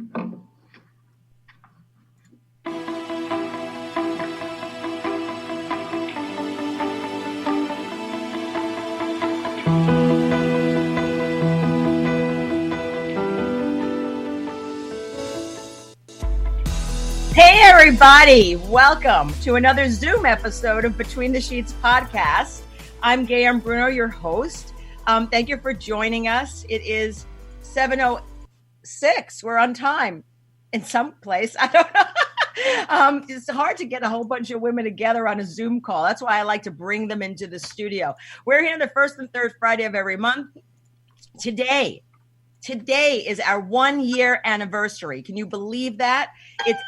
Hey everybody, welcome to another Zoom episode of Between the Sheets podcast. I'm Gaye Ann Bruno, your host. Thank you for joining us. It is 7:06. We're on time in some place. I don't know. It's hard to get a whole bunch of women together on a Zoom call. That's why I like to bring them into the studio. We're here the first and third Friday of every month. Today is our 1 year anniversary. Can you believe that? It's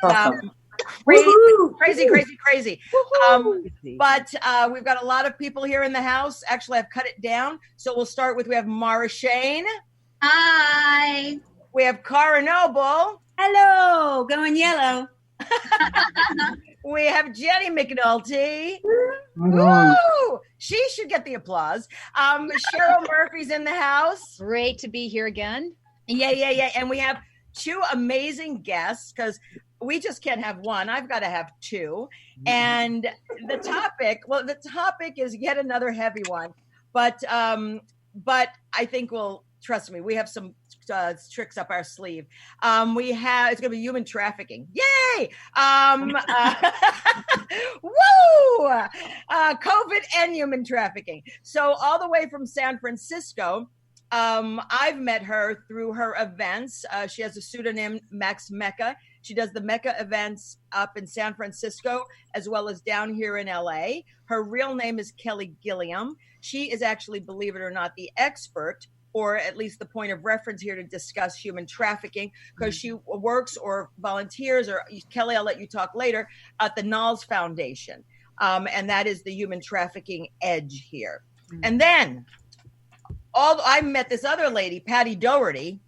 crazy. But we've got a lot of people here in the house. Actually, I've cut it down. So we'll start with, we have Mara Shane. Hi. We have Cara Noble. Hello, going yellow. We have Jenny McNulty. Woo! She should get the applause. Cheryl Murphy's in the house. Great to be here again. Yeah. And we have two amazing guests because we just can't have one. I've got to have two. And the topic is yet another heavy one. But I think trust me, we have some tricks up our sleeve. It's going to be human trafficking. Yay! Woo! COVID and human trafficking. So all the way from San Francisco, I've met her through her events. She has a pseudonym, Max Mecca. She does the Mecca events up in San Francisco, as well as down here in LA. Her real name is Kelly Gilliam. She is actually, believe it or not, the expert, or at least the point of reference here to discuss human trafficking, because she works or volunteers, or Kelly, I'll let you talk later, at the Knowles Foundation. And that is the human trafficking edge here. And then I met this other lady, Patty Dougherty,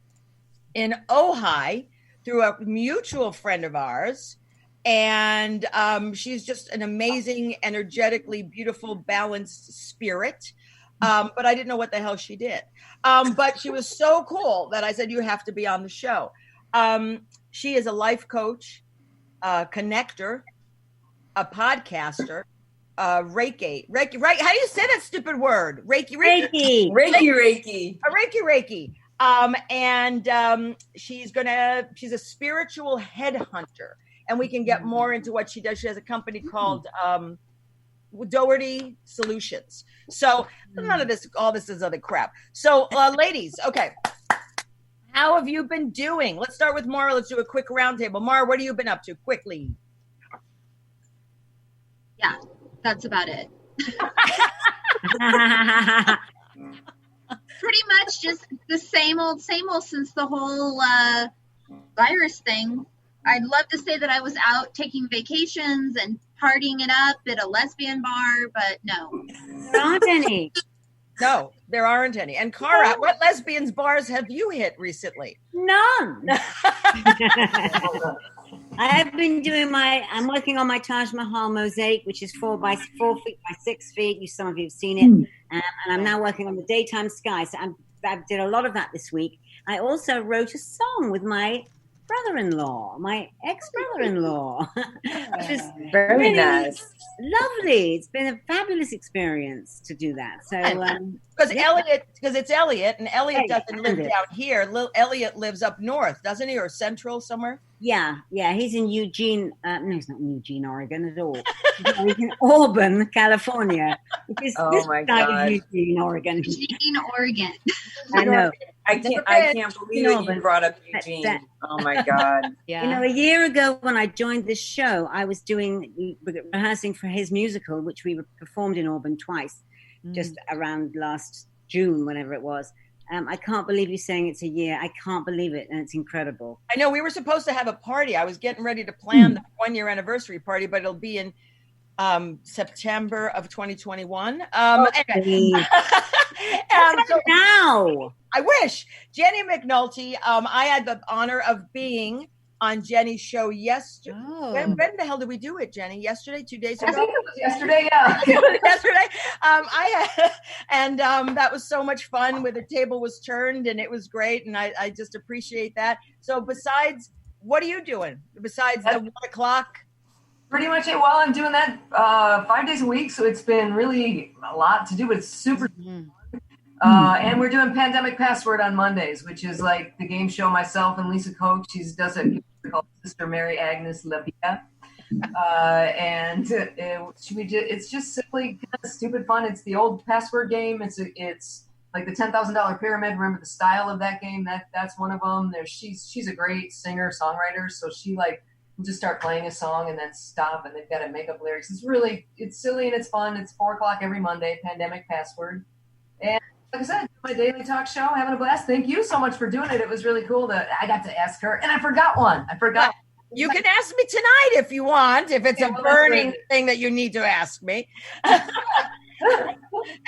in Ojai through a mutual friend of ours. And she's just an amazing, energetically beautiful, balanced spirit. But I didn't know what the hell she did. But she was so cool that I said, you have to be on the show. She is a life coach, connector, a podcaster, Reiki. How do you say that stupid word? Reiki. And she's a spiritual headhunter, and we can get more into what she does. She has a company called Dougherty Solutions. So none of this, all this is other crap. So ladies, okay. How have you been doing? Let's start with Mara. Let's do a quick roundtable. Mara, what have you been up to? Quickly. Yeah, that's about it. Pretty much just the same old since the whole virus thing. I'd love to say that I was out taking vacations and partying it up at a lesbian bar, but no. There aren't any. No, there aren't any. And Cara, what lesbians bars have you hit recently? None. I have been I'm working on my Taj Mahal mosaic, which is 4 by 4 feet by 6 feet. Some of you have seen it. And I'm now working on the daytime sky. So I did a lot of that this week. I also wrote a song with my brother-in-law, my ex-brother-in-law, which is very really nice, lovely. It's been a fabulous experience to do that. So because it's Elliot, and Elliot doesn't live down here. Elliot lives up north, doesn't he, or central somewhere? Yeah, he's in Eugene. No, he's not in Eugene, Oregon at all. He's in Auburn, California. Oh my God, Eugene, Oregon. I know. I can't believe you brought up Eugene. Oh my God. Yeah. A year ago when I joined this show, I was rehearsing for his musical, which we performed in Auburn twice, just around last June, whenever it was. I can't believe you saying it's a year. I can't believe it, and it's incredible. I know we were supposed to have a party. I was getting ready to plan the 1 year anniversary party, but it'll be in September of 2021. Anyway. So now, I wish. Jenny McNulty, I had the honor of being on Jenny's show yesterday. Oh. When the hell did we do it, Jenny? Yesterday, 2 days ago? I think it was yesterday, yeah. Yesterday. That was so much fun where the table was turned, and it was great, and I just appreciate that. So besides what are you doing besides the 1 o'clock? Pretty much it. Well, I'm doing that 5 days a week, so it's been really a lot to do, but it's super fun. And we're doing Pandemic Password on Mondays, which is like the game show myself and Lisa Koch. She does it called Sister Mary Agnes Lavia. And it's just simply kind of stupid fun. It's the old password game. It's like the $10,000 pyramid. Remember the style of that game? That's one of them. She's a great singer songwriter, so she like will just start playing a song and then stop, and they've got to make up lyrics. It's silly and it's fun. It's 4 o'clock every Monday. Pandemic Password. And like I said, my daily talk show, having a blast. Thank you so much for doing it. It was really cool I got to ask her, and I forgot one. You can ask me tonight if you want, if it's a burning thing that you need to ask me.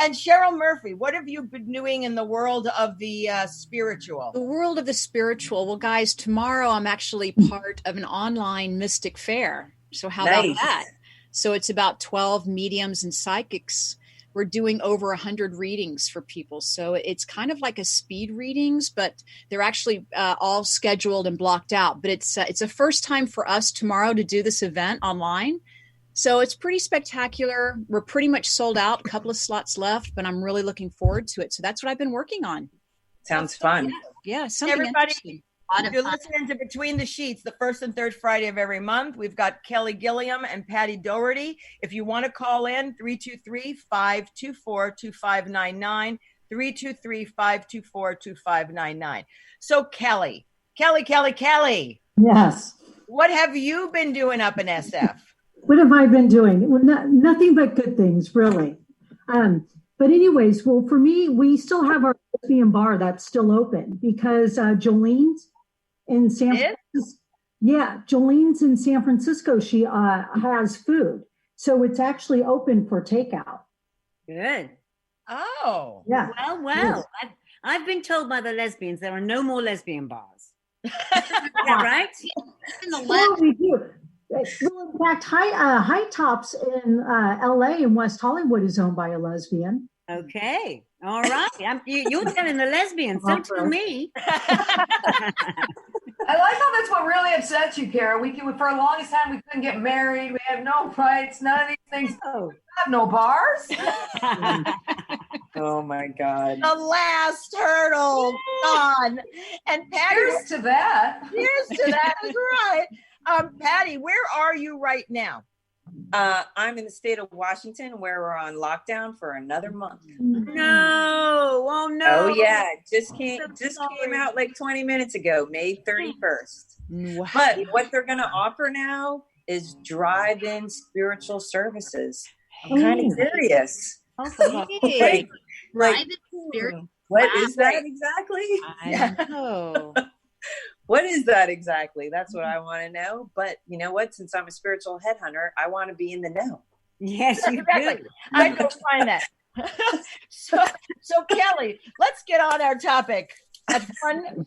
And Cheryl Murphy, what have you been doing in the world of the spiritual? The world of the spiritual. Well, guys, tomorrow I'm actually part of an online mystic fair. So how about that? So it's about 12 mediums and psychics. We're doing over 100 readings for people. So it's kind of like a speed readings, but they're actually all scheduled and blocked out. But it's a first time for us tomorrow to do this event online. So it's pretty spectacular. We're pretty much sold out, a couple of slots left, but I'm really looking forward to it. So that's what I've been working on. Sounds fun. Yeah, something Everybody, interesting. if you're listening to Between the Sheets, the first and third Friday of every month, we've got Kelly Gilliam and Patty Dougherty. If you want to call in, 323-524-2599, 323-524-2599. So Kelly. Yes. What have you been doing up in SF? What have I been doing? Well, nothing but good things, really. But anyways, well, for me, we still have our lesbian bar that's still open because Jolene's in San Francisco. Yeah, Jolene's in San Francisco. She has food. So it's actually open for takeout. Good. Oh. Yeah. Well. Yes. I've been told by the lesbians there are no more lesbian bars. Is that right? Well, we do. Well, in fact, High Tops in LA in West Hollywood is owned by a lesbian. Okay. All right. You're telling the lesbians. Don't tell me. I like how that's what really upsets you, Kara. For the longest time, we couldn't get married. We have no rights. None of these things. Oh. We have no bars. Oh, my God. The last hurdle gone. And Patty. Cheers to that. That's right. Patty, where are you right now? I'm in the state of Washington, where we're on lockdown for another month. No. Oh, no. Oh, yeah. Just came out like 20 minutes ago, May 31st. Wow. But what they're going to offer now is drive-in spiritual services. I'm kind of curious. Okay. Drive-in spirit. What is that exactly? I know. What is that exactly? That's what I want to know. But you know what? Since I'm a spiritual headhunter, I want to be in the know. Yes, you Exactly. do. I'd go find that. So Kelly, let's get on our topic. A fun,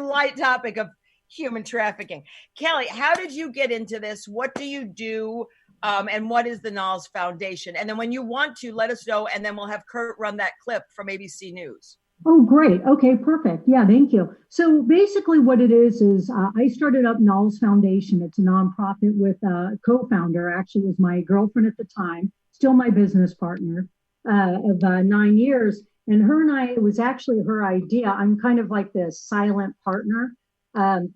light topic of human trafficking. Kelly, how did you get into this? What do you do? And what is the Knowles Foundation? And then when you want to, let us know, and then we'll have Kurt run that clip from ABC News. Oh, great. Okay, perfect. Yeah, thank you. So basically what it is I started up Knowles Foundation. It's a nonprofit with a co-founder, actually was my girlfriend at the time, still my business partner of 9 years. And her and I, it was actually her idea. I'm kind of like this silent partner. But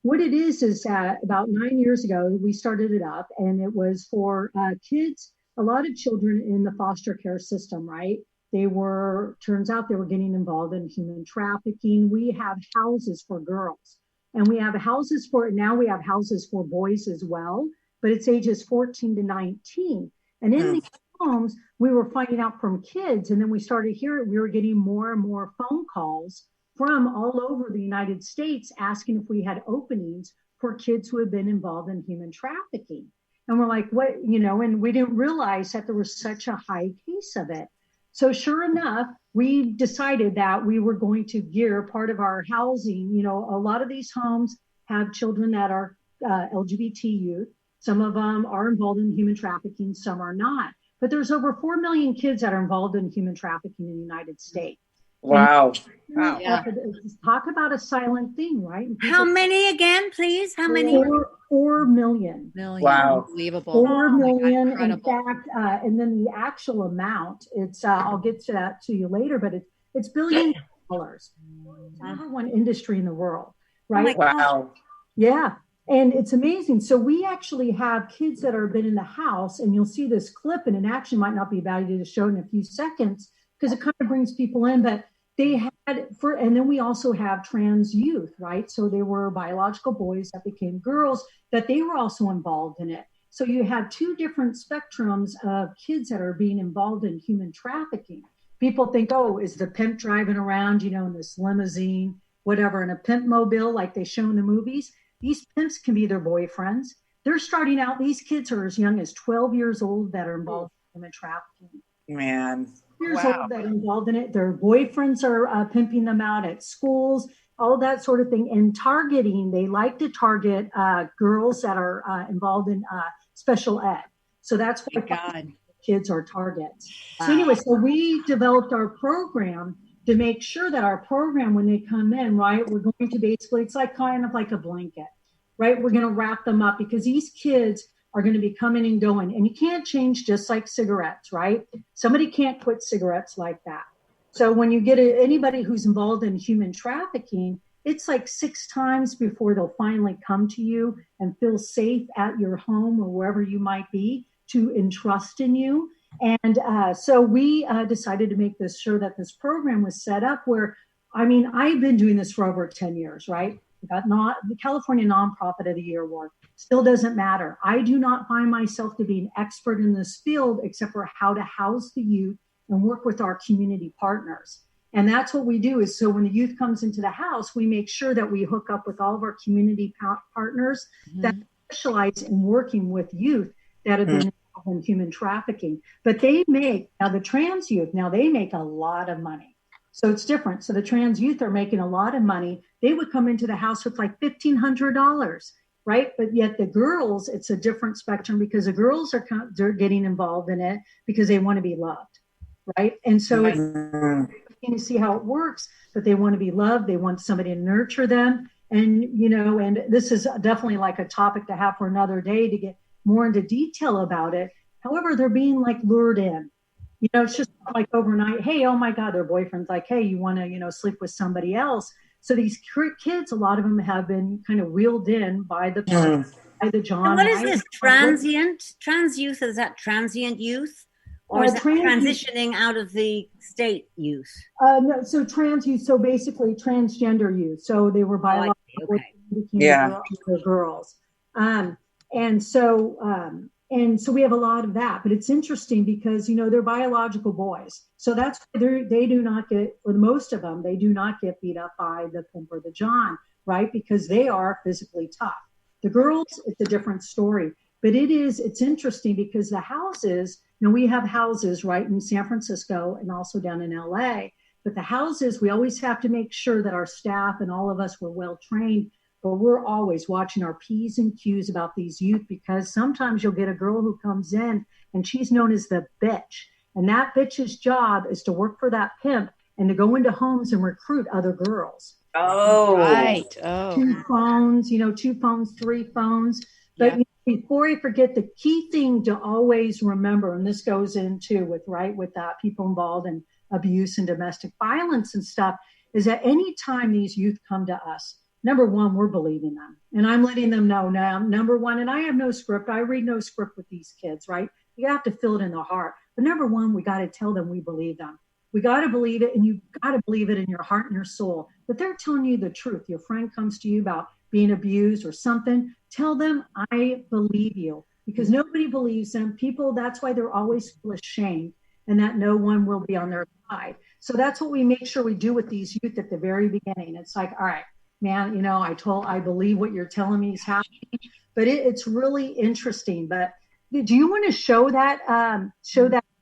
what it is about 9 years ago, we started it up, and it was for kids, a lot of children in the foster care system, right? Turns out they were getting involved in human trafficking. We have houses for girls, and we have houses for boys as well, but it's ages 14 to 19. And in these homes, we were finding out from kids, and then we were getting more and more phone calls from all over the United States asking if we had openings for kids who had been involved in human trafficking. And we're like, what, and we didn't realize that there was such a high case of it. So sure enough, we decided that we were going to gear part of our housing. A lot of these homes have children that are LGBT youth. Some of them are involved in human trafficking, some are not. But there's over 4 million kids that are involved in human trafficking in the United States. Wow. Wow. Yeah. Talk about a silent thing, right? How many again, please? How many? 4 million. Wow. Unbelievable. 4 million. In Incredible. fact, and then the actual amount, it's I'll get to that to you later, but it's billions of dollars. It's the number one industry in the world, right? Wow. Yeah. And it's amazing. So we actually have kids that have been in the house, and you'll see this clip, and it actually might not be a bad idea to show it in a few seconds because it kind of brings people in. But they had and then we also have trans youth, right? So they were biological boys that became girls, that they were also involved in it. So you have two different spectrums of kids that are being involved in human trafficking. People think, oh, is the pimp driving around, in this limousine, whatever, in a pimp mobile like they show in the movies? These pimps can be their boyfriends. They're starting out, these kids are as young as 12 years old that are involved in human trafficking. Man. Years old that are involved in it. Their boyfriends are pimping them out at schools, all that sort of thing. And targeting, they like to target girls that are involved in special ed. So that's why kids are targets. Wow. So anyway, so we developed our program to make sure that our program, when they come in, right, we're going to basically, it's like kind of like a blanket, right? We're going to wrap them up because these kids are going to be coming and going. And you can't change just like cigarettes, right? Somebody can't quit cigarettes like that. So when you get anybody who's involved in human trafficking, it's like 6 times before they'll finally come to you and feel safe at your home or wherever you might be to entrust in you. And so we decided to make this sure that this program was set up where, I've been doing this for over 10 years, right? We got the California Nonprofit of the Year award. Still doesn't matter. I do not find myself to be an expert in this field except for how to house the youth and work with our community partners. And that's what we do is so when the youth comes into the house, we make sure that we hook up with all of our community partners that specialize in working with youth that have been involved in human trafficking. But the trans youth, they make a lot of money. So it's different. So the trans youth are making a lot of money. They would come into the house with like $1,500. Right. But yet the girls, it's a different spectrum because the girls they're getting involved in it because they want to be loved. Right. And so you see how it works, but they want to be loved. They want somebody to nurture them. And, and this is definitely like a topic to have for another day to get more into detail about it. However, they're being like lured in. It's just like overnight. Hey, oh, my God, their boyfriend's like, hey, you want to, sleep with somebody else. So these kids, a lot of them have been kind of reeled in by the John. And what is this transient? Trans youth, is that transient youth? Or is that transitioning out of the state youth? No, so trans youth, so basically transgender youth. So they were biological, girls. And so we have a lot of that, but it's interesting because, they're biological boys. So that's why they do not get, or most of them, they do not get beat up by the pimp or the John, right? Because they are physically tough. The girls, it's a different story. But it's interesting because the houses, we have houses right in San Francisco and also down in LA. But the houses, we always have to make sure that our staff and all of us were well trained. But we're always watching our P's and Q's about these youth because sometimes you'll get a girl who comes in and she's known as the bitch. And that bitch's job is to work for that pimp and to go into homes and recruit other girls. Oh, right. Oh, 2 phones, 2 phones, 3 phones. But before I forget, the key thing to always remember, and this goes into with people involved in abuse and domestic violence and stuff, is that anytime these youth come to us, number one, we're believing them. And I'm letting them know now, number one, and I have no script. I read no script with these kids, right? You have to feel it in the heart. But number one, we got to tell them we believe them. We got to believe it, and you got to believe it in your heart and your soul. But they're telling you the truth. Your friend comes to you about being abused or something. Tell them, I believe you. Because nobody believes them. People, that's why they're always feel ashamed and that no one will be on their side. So that's what we make sure we do with these youth at the very beginning. It's like, all right, man, I believe what you're telling me is happening. But it's really interesting. But do you want to show that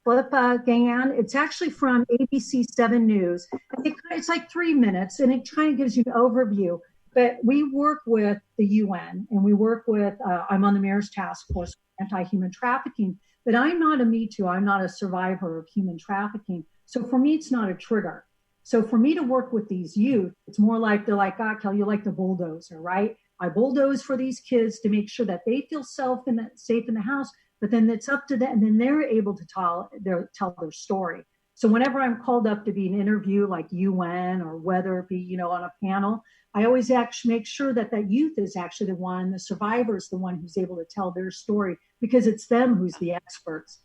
clip, Gaye Ann? It's actually from ABC 7 News. It's like 3 minutes, and it kind of gives you an overview. But we work with the UN, and we work with, I'm on the Mayor's Task Force for Anti-Human Trafficking, but I'm not a Me Too. I'm not a survivor of human trafficking. So for me, it's not a trigger. So for me to work with these youth, it's more like they're like, ah, Kelly, you're like the bulldozer, right? I bulldoze for these kids to make sure that they feel safe in the house, but then it's up to them, and then they're able to tell their story. So whenever I'm called up to be an interview like UN or whether it be, on a panel, I always actually make sure that youth is actually the survivor is the one who's able to tell their story, because it's them who's the experts.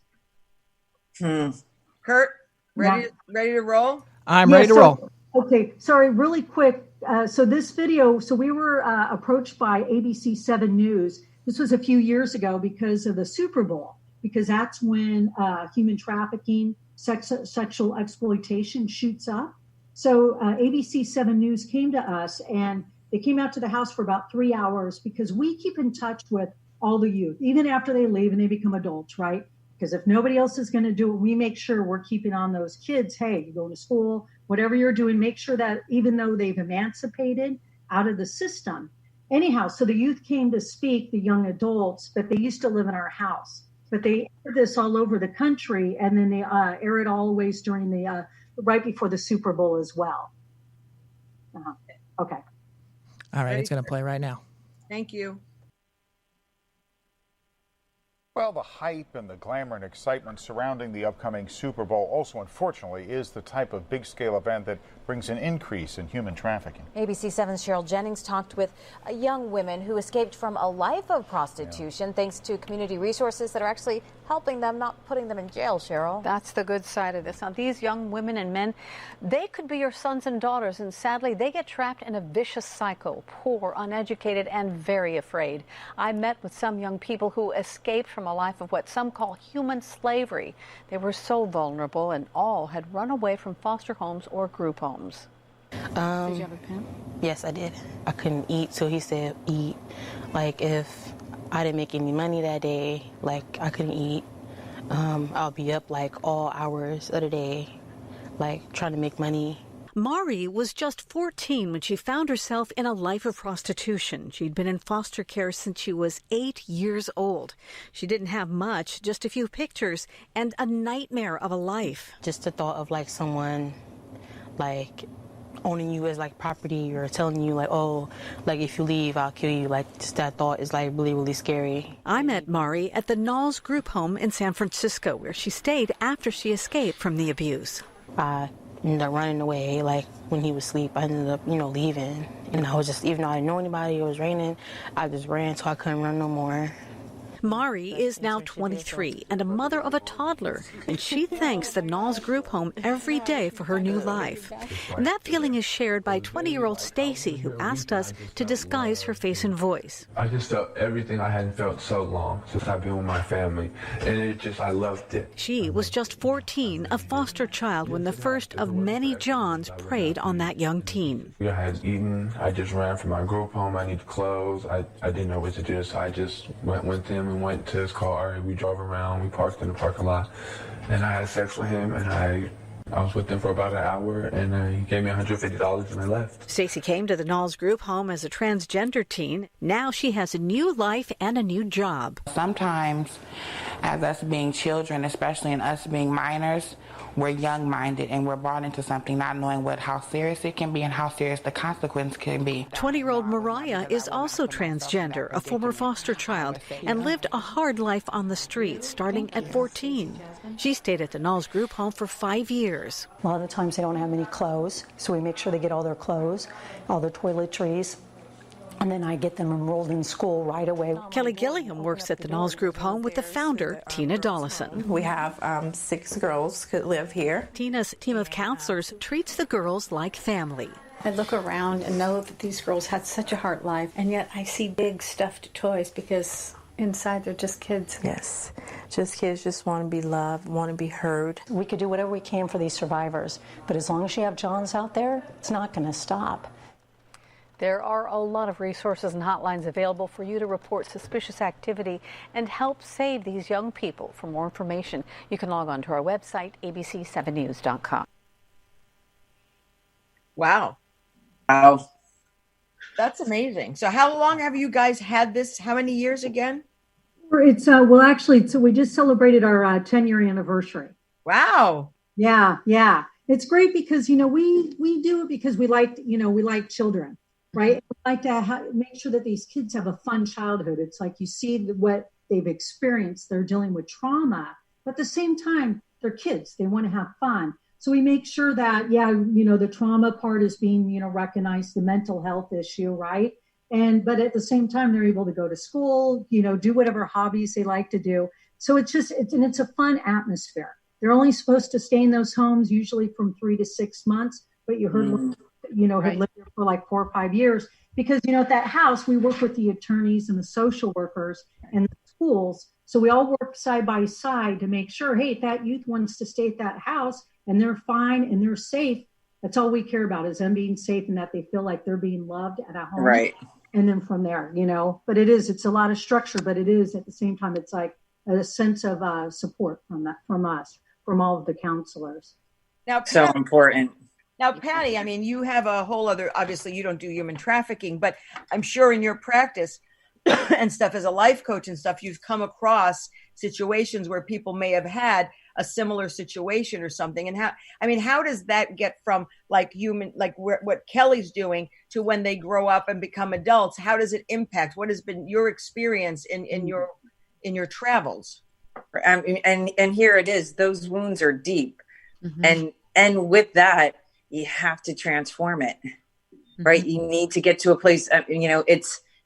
Kurt, ready to roll? I'm ready to roll. Okay, sorry, really quick. So this video, we were approached by ABC 7 News. This was a few years ago because of the Super Bowl, because that's when human trafficking, sexual exploitation shoots up. So ABC 7 News came to us, and they came out to the house for about 3 hours, because we keep in touch with all the youth, even after they leave and they become adults, right? Because if nobody else is going to do it, we make sure we're keeping on those kids. Hey, you go to school, whatever you're doing, make sure that even though they've emancipated out of the system. Anyhow, so the youth came to speak, the young adults, but they used to live in our house. But they air this all over the country, and then they air it always during the right before the Super Bowl as well. Okay. All right, it's going to play right now. Thank you. Well, the hype and the glamour and excitement surrounding the upcoming Super Bowl also, unfortunately, is the type of big-scale event that brings an increase in human trafficking. ABC 7's Cheryl Jennings talked with young women who escaped from a life of prostitution thanks to community resources that are actually helping them, not putting them in jail, Cheryl. That's the good side of this. Now, these young women and men, they could be your sons and daughters, and sadly, they get trapped in a vicious cycle, poor, uneducated, and very afraid. I met with some young people who escaped from a life of what some call human slavery. They were so vulnerable, and all had run away from foster homes or group homes. Did you have a pimp? Yes, I did. I couldn't eat, so he said eat. Like, if I didn't make any money that day, like, I couldn't eat. I'll be up like all hours of the day, like trying to make money. Mari was just 14 when she found herself in a life of prostitution. She'd been in foster care since she was 8 years old. She didn't have much, just a few pictures and a nightmare of a life. Just the thought of like someone like owning you as like property, or telling you like, oh, like if you leave, I'll kill you. Like, just that thought is like really, really scary. I met Mari at the Knowles group home in San Francisco, where she stayed after she escaped from the abuse. I ended up running away. Like, when he was asleep, I ended up, leaving. And I was just, even though I didn't know anybody, it was raining, I just ran so I couldn't run no more. Mari is now 23 and a mother of a toddler, and she thanks the Knowles group home every day for her new life. And that feeling is shared by 20-year-old Stacy, who asked us to disguise her face and voice. I just felt everything I hadn't felt so long since I've been with my family, and I loved it. She was just 14, a foster child, when the first of many Johns preyed on that young teen. I had eaten, I just ran from my group home, I needed clothes, I didn't know what to do, so I just went with him and went to his car. We drove around, we parked in the parking lot, and I had sex with him, and I was with him for about an hour, and he gave me $150 and I left. Stacy came to the Knowles group home as a transgender teen. Now she has a new life and a new job. Sometimes, as us being children, especially in us being minors, we're young-minded and we're brought into something not knowing how serious it can be and how serious the consequence can be. 20-year-old Mariah is also transgender, a former foster child, and lived a hard life on the streets starting at 14. She stayed at the Knowles group home for 5 years. A lot of the times they don't have any clothes, so we make sure they get all their clothes, all their toiletries. And then I get them enrolled in school right away. Kelly Gilliam works at the Knowles group home with the founder, Tina Dollison. We have 6 girls who live here. Tina's team of counselors treats the girls like family. I look around and know that these girls had such a hard life, and yet I see big stuffed toys because inside they're just kids. Yes, just kids just want to be loved, want to be heard. We could do whatever we can for these survivors, but as long as you have Johns out there, it's not going to stop. There are a lot of resources and hotlines available for you to report suspicious activity and help save these young people. For more information, you can log on to our website, abc7news.com. Wow. That's amazing. So how long have you guys had this? How many years again? It's so we just celebrated our 10-year anniversary. Wow. Yeah. It's great because, we do it because we like children, right? We like to make sure that these kids have a fun childhood. It's like you see what they've experienced. They're dealing with trauma, but at the same time, they're kids. They want to have fun. So we make sure that, the trauma part is being, recognized, the mental health issue, right? But at the same time, they're able to go to school, do whatever hobbies they like to do. So it's a fun atmosphere. They're only supposed to stay in those homes usually from 3 to 6 months, but you heard, had lived there for like 4 or 5 years because, at that house, we work with the attorneys and the social workers and the schools. So we all work side by side to make sure, hey, if that youth wants to stay at that house and they're fine and they're safe, that's all we care about is them being safe and that they feel like they're being loved at a home. Right. And then from there, but it's a lot of structure, but it is at the same time, it's like a sense of support from us, from all of the counselors. Now, so important. Now, Patty, you have a whole other, obviously you don't do human trafficking, but I'm sure in your practice and stuff as a life coach and stuff, you've come across situations where people may have had a similar situation or something. And how does that get from what Kelly's doing to when they grow up and become adults? How does it impact? What has been your experience in your travels? And here it is. Those wounds are deep. Mm-hmm. And with that, you have to transform it, right? Mm-hmm. You need to get to a place,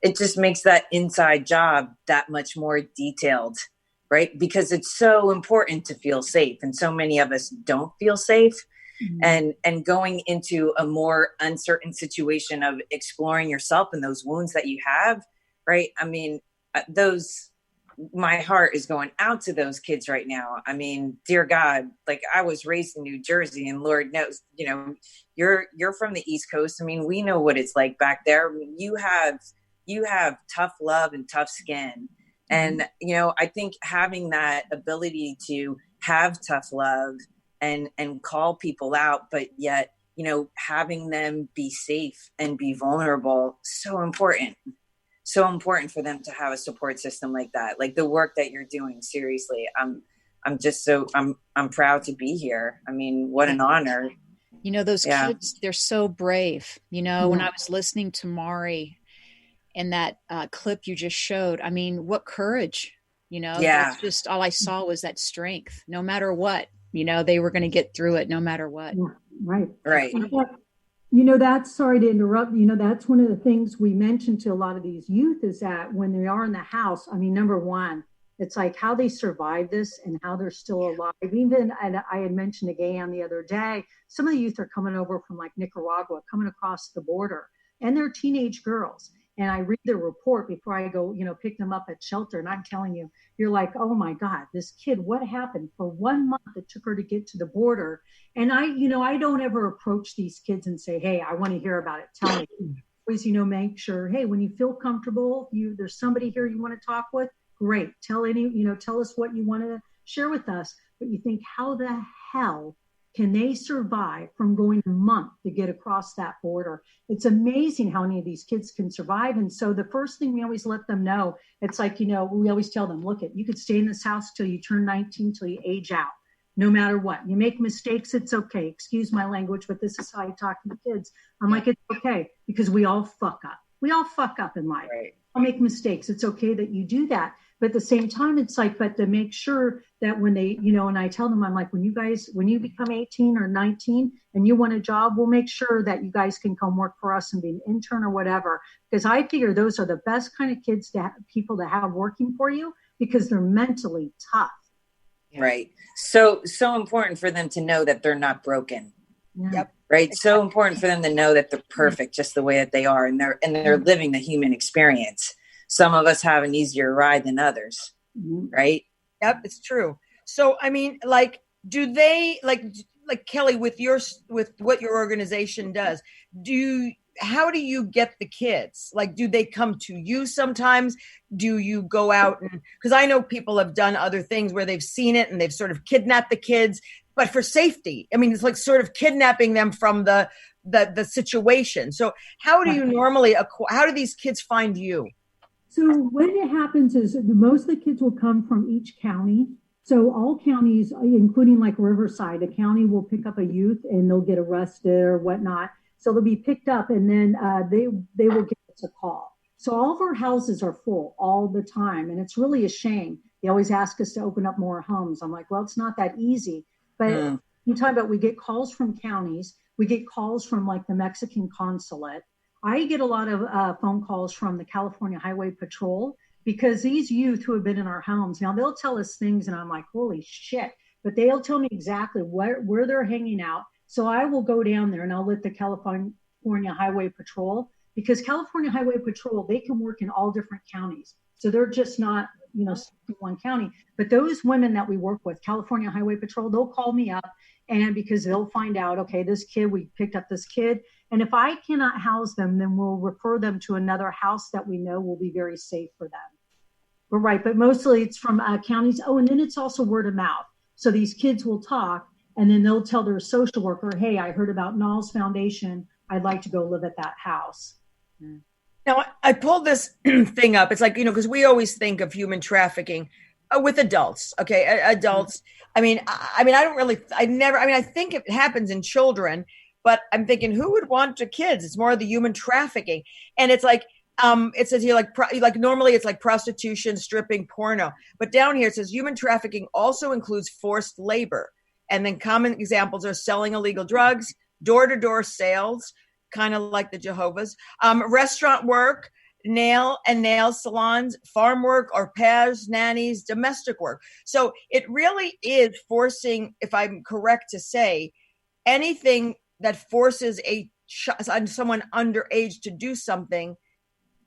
it just makes that inside job that much more detailed, right? Because it's so important to feel safe. And so many of us don't feel safe. Mm-hmm. And going into a more uncertain situation of exploring yourself and those wounds that you have, right? My heart is going out to those kids right now. Dear God, I was raised in New Jersey and Lord knows, you're from the East Coast. We know what it's like back there. You have tough love and tough skin. And, I think having that ability to have tough love and call people out, but yet, having them be safe and be vulnerable, so important for them to have a support system like that. Like the work that you're doing, seriously, I'm proud to be here. What an honor. Those kids, they're so brave. When I was listening to Mari in that clip you just showed, what courage, that's just all I saw was that strength, no matter what, they were going to get through it no matter what. Yeah, right. Right. Sorry to interrupt, that's one of the things we mentioned to a lot of these youth is that when they are in the house, number one, it's like how they survive this and how they're still alive. Even, and I had mentioned to Gaye Ann the other day, some of the youth are coming over from Nicaragua, coming across the border, and they're teenage girls. And I read their report before I go, pick them up at shelter. And I'm telling you, you're like, oh my God, this kid, what happened? For 1 month, it took her to get to the border. And I don't ever approach these kids and say, hey, I want to hear about it. Tell me. Always, make sure, hey, when you feel comfortable, there's somebody here you want to talk with, great. Tell us what you want to share with us. But you think, how the hell can they survive from going a month to get across that border? It's amazing how many of these kids can survive. And so the first thing we always let them know, it's like, we always tell them, look, you could stay in this house till you turn 19, till you age out, no matter what. You make mistakes, it's okay. Excuse my language, but this is how I talk to the kids. I'm like, it's okay, because we all fuck up. We all fuck up in life. Right. I'll make mistakes. It's okay that you do that. But at the same time, it's like, but to make sure that when they, and I tell them, I'm like, when you become 18 or 19 and you want a job, we'll make sure that you guys can come work for us and be an intern or whatever. Because I figure those are the best kind of kids people to have working for you because they're mentally tough. Right. So important for them to know that they're not broken. Yeah. Yep. Right. So important for them to know that they're perfect just the way that they are. And they're living the human experience. Some of us have an easier ride than others, right? Yep, it's true. So, do they like Kelly with what your organization does? How do you get the kids? Do they come to you sometimes? Do you go out because I know people have done other things where they've seen it and they've sort of kidnapped the kids, but for safety. It's like sort of kidnapping them from the situation. So, how do you normally how do these kids find you? So when it happens is most of the kids will come from each county. So all counties, including like Riverside, a county will pick up a youth and they'll get arrested or whatnot. So they'll be picked up and then they will give us a call. So all of our houses are full all the time. And it's really a shame. They always ask us to open up more homes. I'm like, well, it's not that easy. But you talk about, we get calls from counties. We get calls from like the Mexican consulate. I get a lot of phone calls from the California Highway Patrol, because these youth who have been in our homes, now they'll tell us things and I'm like, holy shit, but they'll tell me exactly where they're hanging out. So I will go down there and I'll let the California Highway Patrol, because California Highway Patrol, they can work in all different counties. So they're just not, one county, but those women that we work with, California Highway Patrol, they'll call me up, and because they'll find out, okay, this kid, we picked up this kid. And if I cannot house them, then we'll refer them to another house that we know will be very safe for them. But right, but mostly it's from counties. Oh, and then it's also word of mouth. So these kids will talk, and then they'll tell their social worker, hey, I heard about Knowles Foundation. I'd like to go live at that house. Now, I pulled this thing up. It's like, because we always think of human trafficking with adults. Okay. Adults. I think it happens in children, but I'm thinking, who would want to kids? It's more of the human trafficking. And it's like, it says here, like normally it's like prostitution, stripping, porno, but down here it says human trafficking also includes forced labor. And then common examples are selling illegal drugs, door-to-door sales, kind of like the Jehovah's, restaurant work, nail salons, farm work, au pairs, nannies, domestic work. So it really is forcing, if I'm correct to say, anything that forces someone underage to do something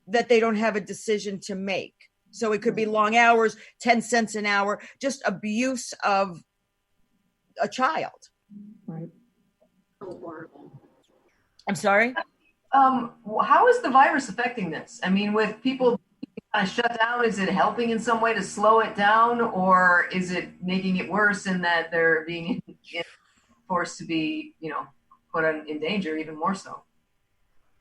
that they don't have a decision to make. So it could be long hours, 10 cents an hour, just abuse of a child. Right. So horrible. I'm sorry? How is the virus affecting this? I mean, with people kind of shut down, is it helping in some way to slow it down, or is it making it worse in that they're being forced to be, put in danger even more so?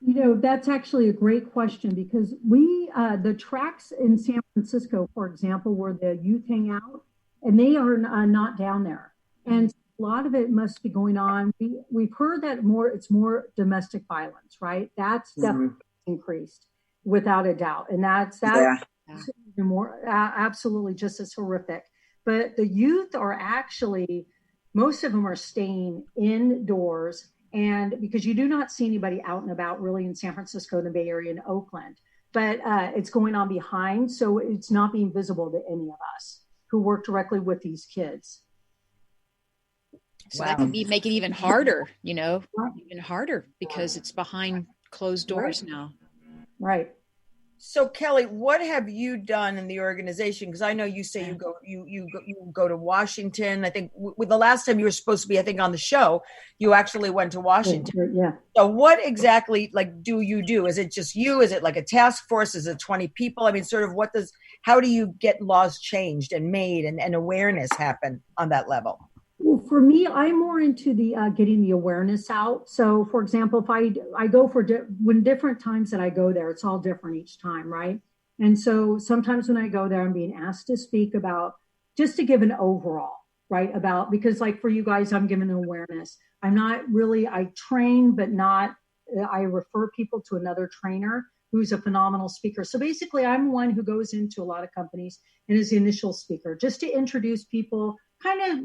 That's actually a great question, because the tracks in San Francisco, for example, where the youth hang out, and they are not down there. And a lot of it must be going on. We've heard that it's more domestic violence, right? That's definitely increased without a doubt. And that's even more, absolutely just as horrific. But the youth are actually, most of them are staying indoors. And because you do not see anybody out and about really in San Francisco, the Bay Area, and Oakland, but it's going on behind. So it's not being visible to any of us who work directly with these kids. So that could make it even harder, even harder, because it's behind closed doors now. Right. So Kelly, what have you done in the organization? Because I know you say you go to Washington. I think with the last time you were supposed to be, I think, on the show, you actually went to Washington. Yeah. So what exactly do you do? Is it just you? Is it like a task force? Is it 20 people? I mean, sort of how do you get laws changed and made and awareness happen on that level? Well, for me, I'm more into the getting the awareness out. So, for example, if I go for when different times that I go there, it's all different each time, right? And so sometimes when I go there, I'm being asked to speak about, just to give an overall, right? Because like for you guys, I'm giving awareness. I'm not really, I train, but not, I refer people to another trainer who's a phenomenal speaker. So basically, I'm one who goes into a lot of companies and is the initial speaker, just to introduce people, kind of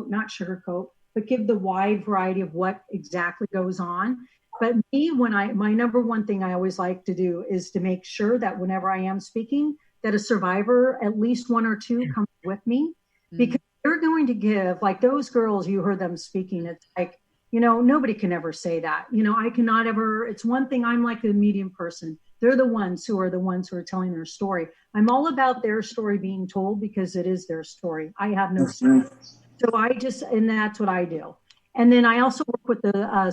not sugarcoat, but give the wide variety of what exactly goes on. But me, my number one thing I always like to do is to make sure that whenever I am speaking, that a survivor, at least one or two, comes with me, because they're going to give, like those girls, you heard them speaking. It's like, nobody can ever say that. I cannot ever, it's one thing, I'm like a medium person. They're the ones who are telling their story. I'm all about their story being told because it is their story. I have no story. So and that's what I do. And then I also work with the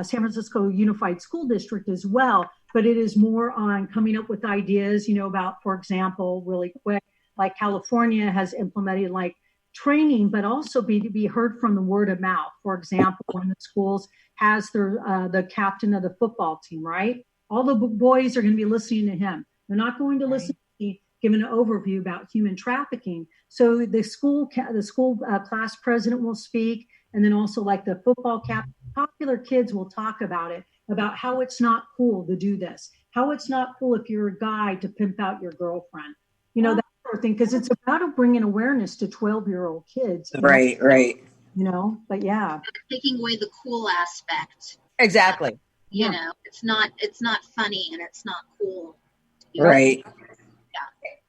San Francisco Unified School District as well, but it is more on coming up with ideas, about, for example, really quick, like California has implemented like training, but also be heard from the word of mouth. For example, when the schools has the captain of the football team, right? All the boys are going to be listening to him. They're not going to listen to me giving an overview about human trafficking. So the school class president will speak, and then also like the football captain, popular kids will talk about it, about how it's not cool to do this, how it's not cool if you're a guy to pimp out your girlfriend, that sort of thing, because it's about bringing awareness to 12-year-old kids. Right. But yeah, taking away the cool aspect. Exactly. You know, it's not funny and it's not cool. Right.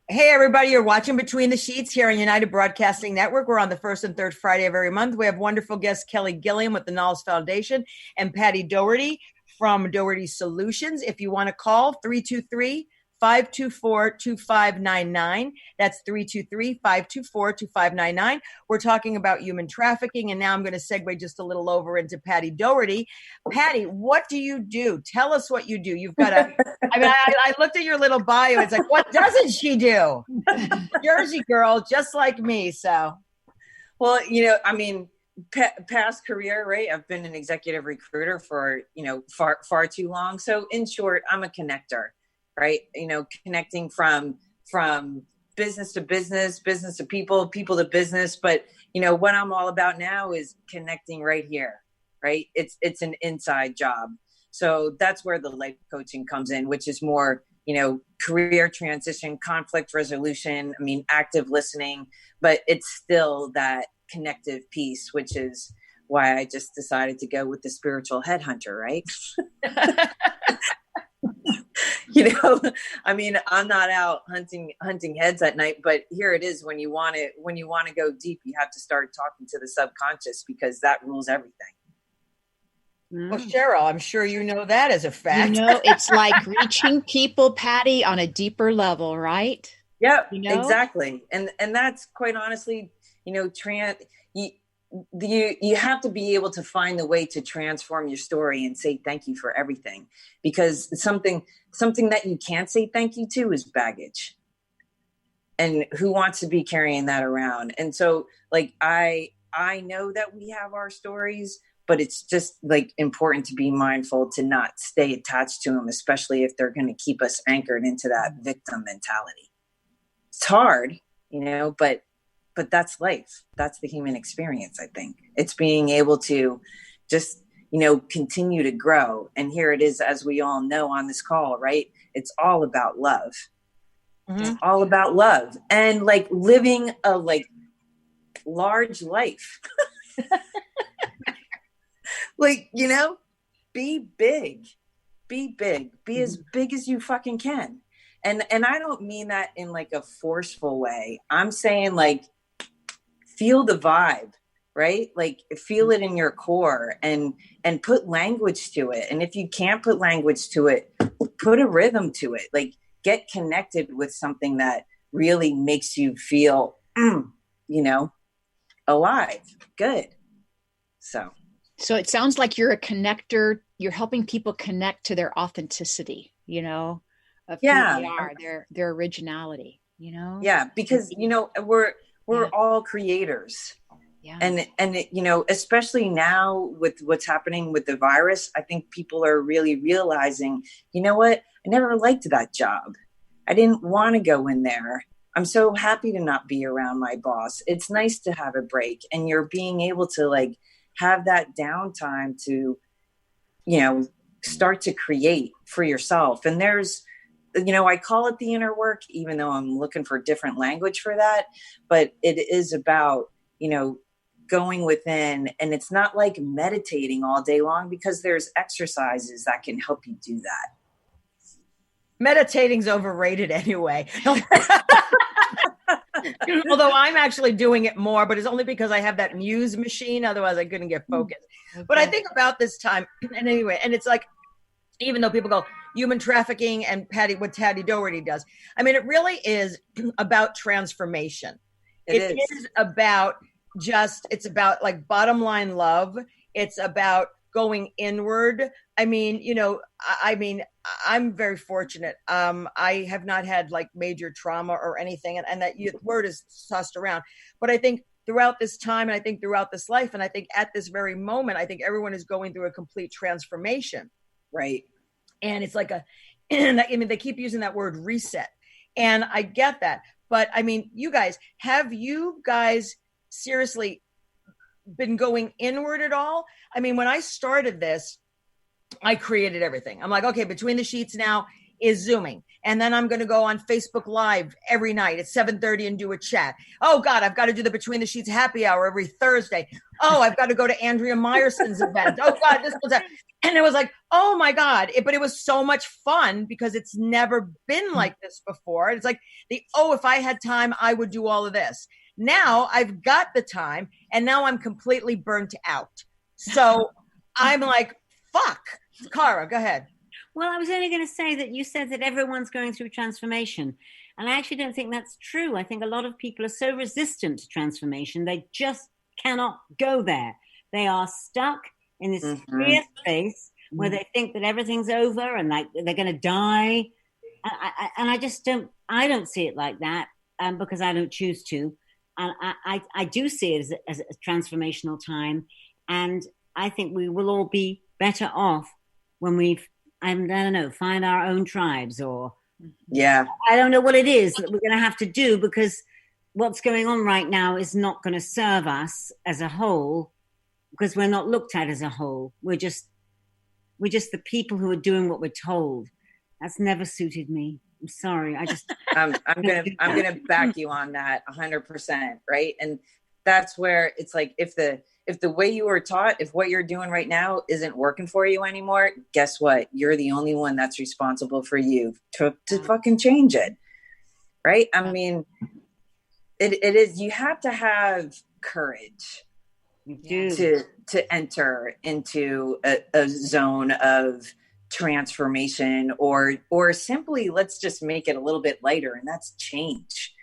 Hey, everybody, you're watching Between the Sheets here on United Broadcasting Network. We're on the first and third Friday of every month. We have wonderful guests Kelly Gilliam with the Knowles Foundation and Patty Dougherty from Dougherty Solutions. If you want to call, 323-524-2599. That's 323-524-2599. We're talking about human trafficking, and now I'm going to segue just a little over into Patty Dougherty. Patty, what do you do? Tell us what you do. You've got a, I looked at your little bio. It's like, what doesn't she do? Jersey girl, just like me. So, well, past career, right? I've been an executive recruiter for, far too long. So in short, I'm a connector. Right. Connecting from business to business, business to people, people to business. But, what I'm all about now is connecting right here. Right. It's an inside job. So that's where the life coaching comes in, which is more, career transition, conflict resolution, active listening, but it's still that connective piece, which is why I just decided to go with the spiritual headhunter. Right. I'm not out hunting heads at night, but here it is. When you want to go deep, you have to start talking to the subconscious, because that rules everything. Well, Cheryl, I'm sure you know that as a fact. It's like reaching people, Patty, on a deeper level, right? Yep, exactly. And that's quite honestly, you have to be able to find the way to transform your story and say thank you for everything, because something that you can't say thank you to is baggage. And who wants to be carrying that around? And so I know that we have our stories, but it's just important to be mindful to not stay attached to them, especially if they're going to keep us anchored into that victim mentality. It's hard, but that's life. That's the human experience. I think it's being able to just, continue to grow. And here it is, as we all know on this call, right? It's all about love. Mm-hmm. It's all about love and living a large life. Be big, be as big as you fucking can. And I don't mean that in a forceful way. I'm saying feel the vibe, right? Feel it in your core and put language to it. And if you can't put language to it, put a rhythm to it. Get connected with something that really makes you feel, alive, good. So it sounds like you're a connector. You're helping people connect to their authenticity, of who they are, their originality, Yeah, because, we're all creators. Yeah. And especially now with what's happening with the virus, I think people are really realizing, you know what? I never liked that job. I didn't want to go in there. I'm so happy to not be around my boss. It's nice to have a break, and you're being able to have that downtime to, start to create for yourself. And there's, I call it the inner work, even though I'm looking for different language for that, but it is about, going within, and it's not like meditating all day long, because there's exercises that can help you do that. Meditating's overrated anyway. Although I'm actually doing it more, but it's only because I have that Muse machine. Otherwise I couldn't get focused. Okay. But I think about this time, and anyway, and it's even though people go human trafficking and what Patty Dougherty does, it really is about transformation. It is about it's about bottom line love. It's about going inward. I'm very fortunate. I have not had major trauma or anything, and that word is tossed around. But I think throughout this time, and I think throughout this life, and I think at this very moment, I think everyone is going through a complete transformation. Right. And it's they keep using that word reset. And I get that. But I mean, you guys, have you guys seriously been going inward at all? I mean, when I started this, I created everything. I'm like, okay, Between the Sheets now is Zooming. And then I'm going to go on Facebook Live every night at 7:30 and do a chat. Oh God, I've got to do the Between the Sheets happy hour every Thursday. Oh, I've got to go to Andrea Meyerson's event. Oh God, this was that. And it was like, oh my God. But it was so much fun because it's never been like this before. It's like if I had time, I would do all of this. Now I've got the time and now I'm completely burnt out. So I'm like, fuck. Cara, go ahead. Well, I was only going to say that you said that everyone's going through transformation. And I actually don't think that's true. I think a lot of people are so resistant to transformation, they just cannot go there. They are stuck in this fear space where they think that everything's over and like they're going to die. And I just I don't see it like that because I don't choose to. And I do see it as a transformational time. And I think we will all be better off when we've, I don't know, find our own tribes or I don't know what it is that we're going to have to do, because what's going on right now is not going to serve us as a whole, because we're not looked at as a whole. We're just the people who are doing what we're told. That's never suited me. I'm sorry. I'm gonna back you on that 100%. Right. And that's where it's like, if the way you were taught, if what you're doing right now isn't working for you anymore, guess what? You're the only one that's responsible for you to fucking change it. Right. I mean, it is, you have to have courage to enter into a zone of transformation or simply let's just make it a little bit lighter, and that's change.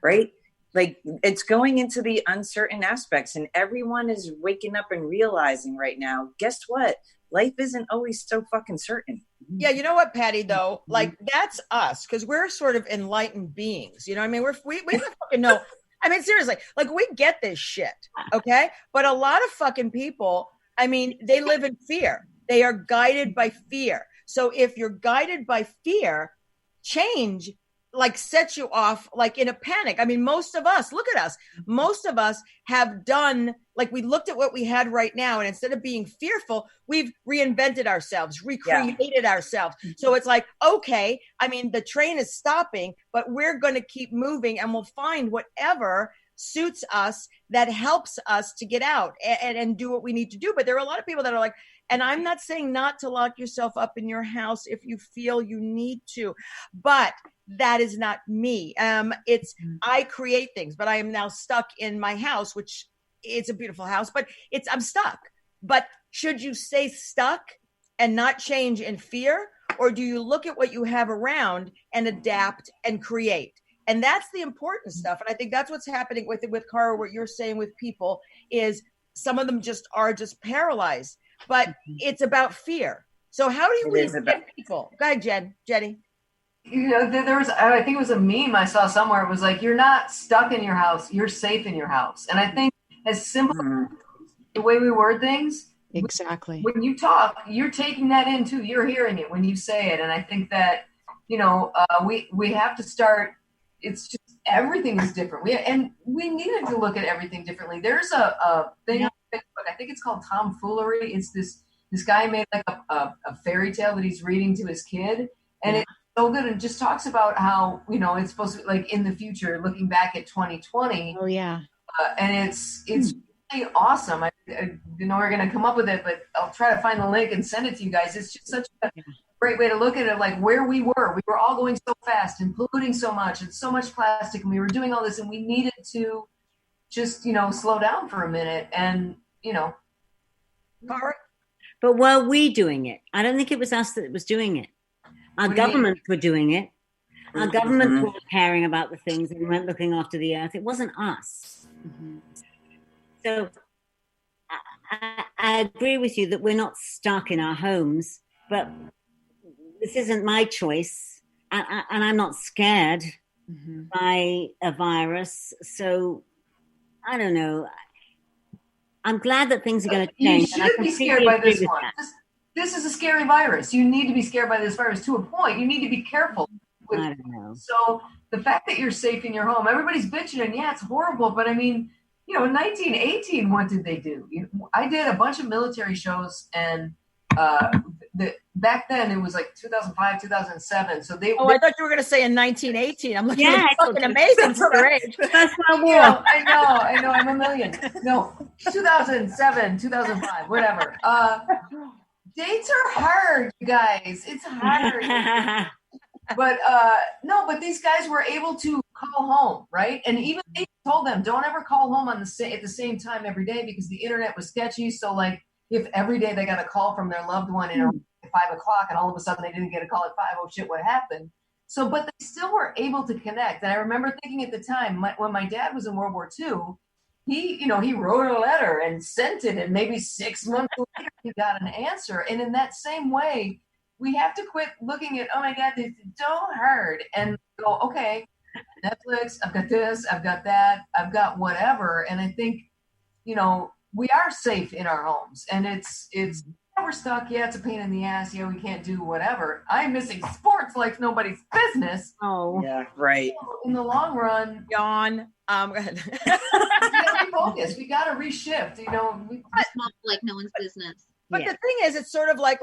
Right. Like, it's going into the uncertain aspects, and everyone is waking up and realizing right now, guess what? Life isn't always so fucking certain. Yeah, you know what, Patty, though? Like, that's us, because we're sort of enlightened beings. You know what I mean? We don't fucking know. I mean, seriously, like, we get this shit, okay? But a lot of fucking people, I mean, they live in fear. They are guided by fear. So if you're guided by fear, change like sets you off like in a panic. I mean, most of us, look at us. Most of us have done, like, we looked at what we had right now, and instead of being fearful, we've reinvented ourselves, recreated ourselves. So it's like, okay, I mean, the train is stopping, but we're going to keep moving, and we'll find whatever suits us that helps us to get out and do what we need to do. But there are a lot of people that are like, and I'm not saying not to lock yourself up in your house if you feel you need to, but that is not me. I create things, but I am now stuck in my house, which it's a beautiful house, but I'm stuck. But should you stay stuck and not change in fear? Or do you look at what you have around and adapt and create? And that's the important stuff. And I think that's what's happening with Cara, what you're saying with people is some of them are just paralyzed, but it's about fear. So how do you get people? Go ahead, Jenny. You know, there was, I think it was a meme I saw somewhere. It was like, you're not stuck in your house, you're safe in your house. And I think as simple the way we word things, exactly. When you talk, you're taking that in too. You're hearing it when you say it. And I think that, you know, we have to start. It's just everything is different. We needed to look at everything differently. There's a thing on Facebook. I think it's called Tomfoolery. It's this guy made like a fairy tale that he's reading to his kid, and it's so good. And just talks about how, you know, it's supposed to be like in the future, looking back at 2020. Oh yeah. And it's really awesome. I know we're going to come up with it, but I'll try to find the link and send it to you guys. It's just such a great way to look at it, like where we were all going so fast and polluting so much and so much plastic, and we were doing all this, and we needed to just, you know, slow down for a minute and, you know. But were we doing it? I don't think it was us that was doing it. Our governments were doing it. Our governments weren't caring about the things and weren't looking after the earth. It wasn't us. So I agree with you that we're not stuck in our homes, but this isn't my choice. And I'm not scared by a virus. So I don't know. I'm glad that things are going to change. You should be scared by this one. This is a scary virus. You need to be scared by this virus to a point. You need to be careful I don't know. So the fact that you're safe in your home, everybody's bitching, and yeah, it's horrible. But I mean, in 1918, what did they do? I did a bunch of military shows, and back then it was like 2005, 2007. So they. Oh, I thought you were going to say in 1918. I'm like, yeah, it's fucking amazing for their age. First World War. I know. I'm a million. No, 2007, 2005, whatever. Dates are hard, you guys. It's hard. But but these guys were able to call home, right? And even they told them, don't ever call home at the same time every day because the internet was sketchy. So like if every day they got a call from their loved one at 5 o'clock and all of a sudden they didn't get a call at 5, oh shit, what happened? So, but they still were able to connect. And I remember thinking at the time, when my dad was in World War II, he wrote a letter and sent it, and maybe 6 months later he got an answer. And in that same way, we have to quit looking at, oh my God, this don't hurt, and go, okay, Netflix, I've got this, I've got that, I've got whatever. And I think, we are safe in our homes, and it's we're stuck. Yeah, it's a pain in the ass. Yeah, we can't do whatever. I'm missing sports like nobody's business. Oh, yeah, right. In the long run, yawn. Go ahead. We gotta refocus. We gotta reshift. Like no one's business. But the thing is, it's sort of like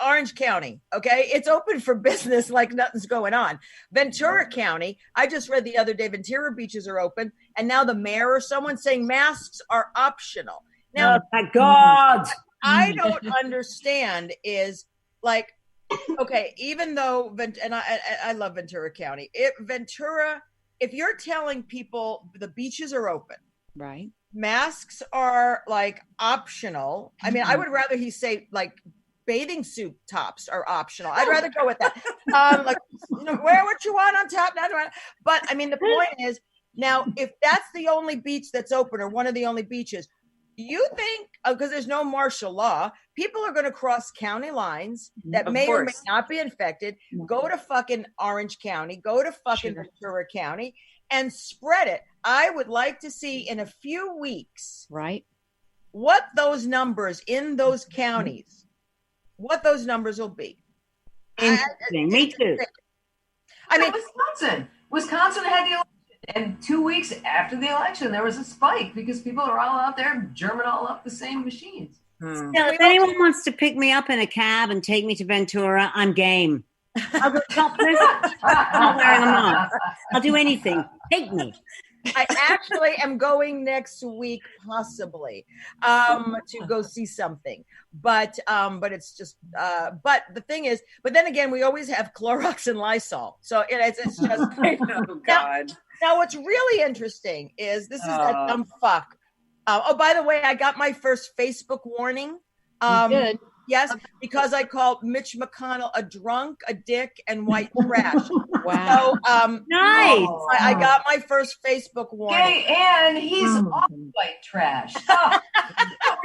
Orange County, okay? It's open for business like nothing's going on. Ventura County, I just read the other day, Ventura beaches are open, and now the mayor or someone saying masks are optional. Now, oh my God. I don't understand is like, okay, even though, and I love Ventura County, if you're telling people the beaches are open, right? Masks are like optional. I mean, I would rather he say like bathing suit tops are optional. I'd rather go with that. Wear what you want on top. But I mean, the point is now, if that's the only beach that's open or one of the only beaches, you think, because there's no martial law, people are going to cross county lines that may or may not be infected, go to fucking Orange County, go to fucking Ventura County, and spread it. I would like to see in a few weeks, right, what those numbers in those counties, what those numbers will be. Interesting. Me too. I mean, Wisconsin had the election, and 2 weeks after the election, there was a spike because people are all out there germing all up the same machines. Still, if anyone wants to pick me up in a cab and take me to Ventura, I'm game. I'll go topless. I'm not wearing a mask. I'll do anything. Take me. I actually am going next week, possibly, to go see something. But it's just, but the thing is, but then again, we always have Clorox and Lysol. So it's just, oh God. Now what's really interesting is this is that dumb fuck. By the way, I got my first Facebook warning. You did. Yes, because I called Mitch McConnell a drunk, a dick, and white trash. Wow. So, nice. I got my first Facebook warning. Gaye Ann, he's all white trash. What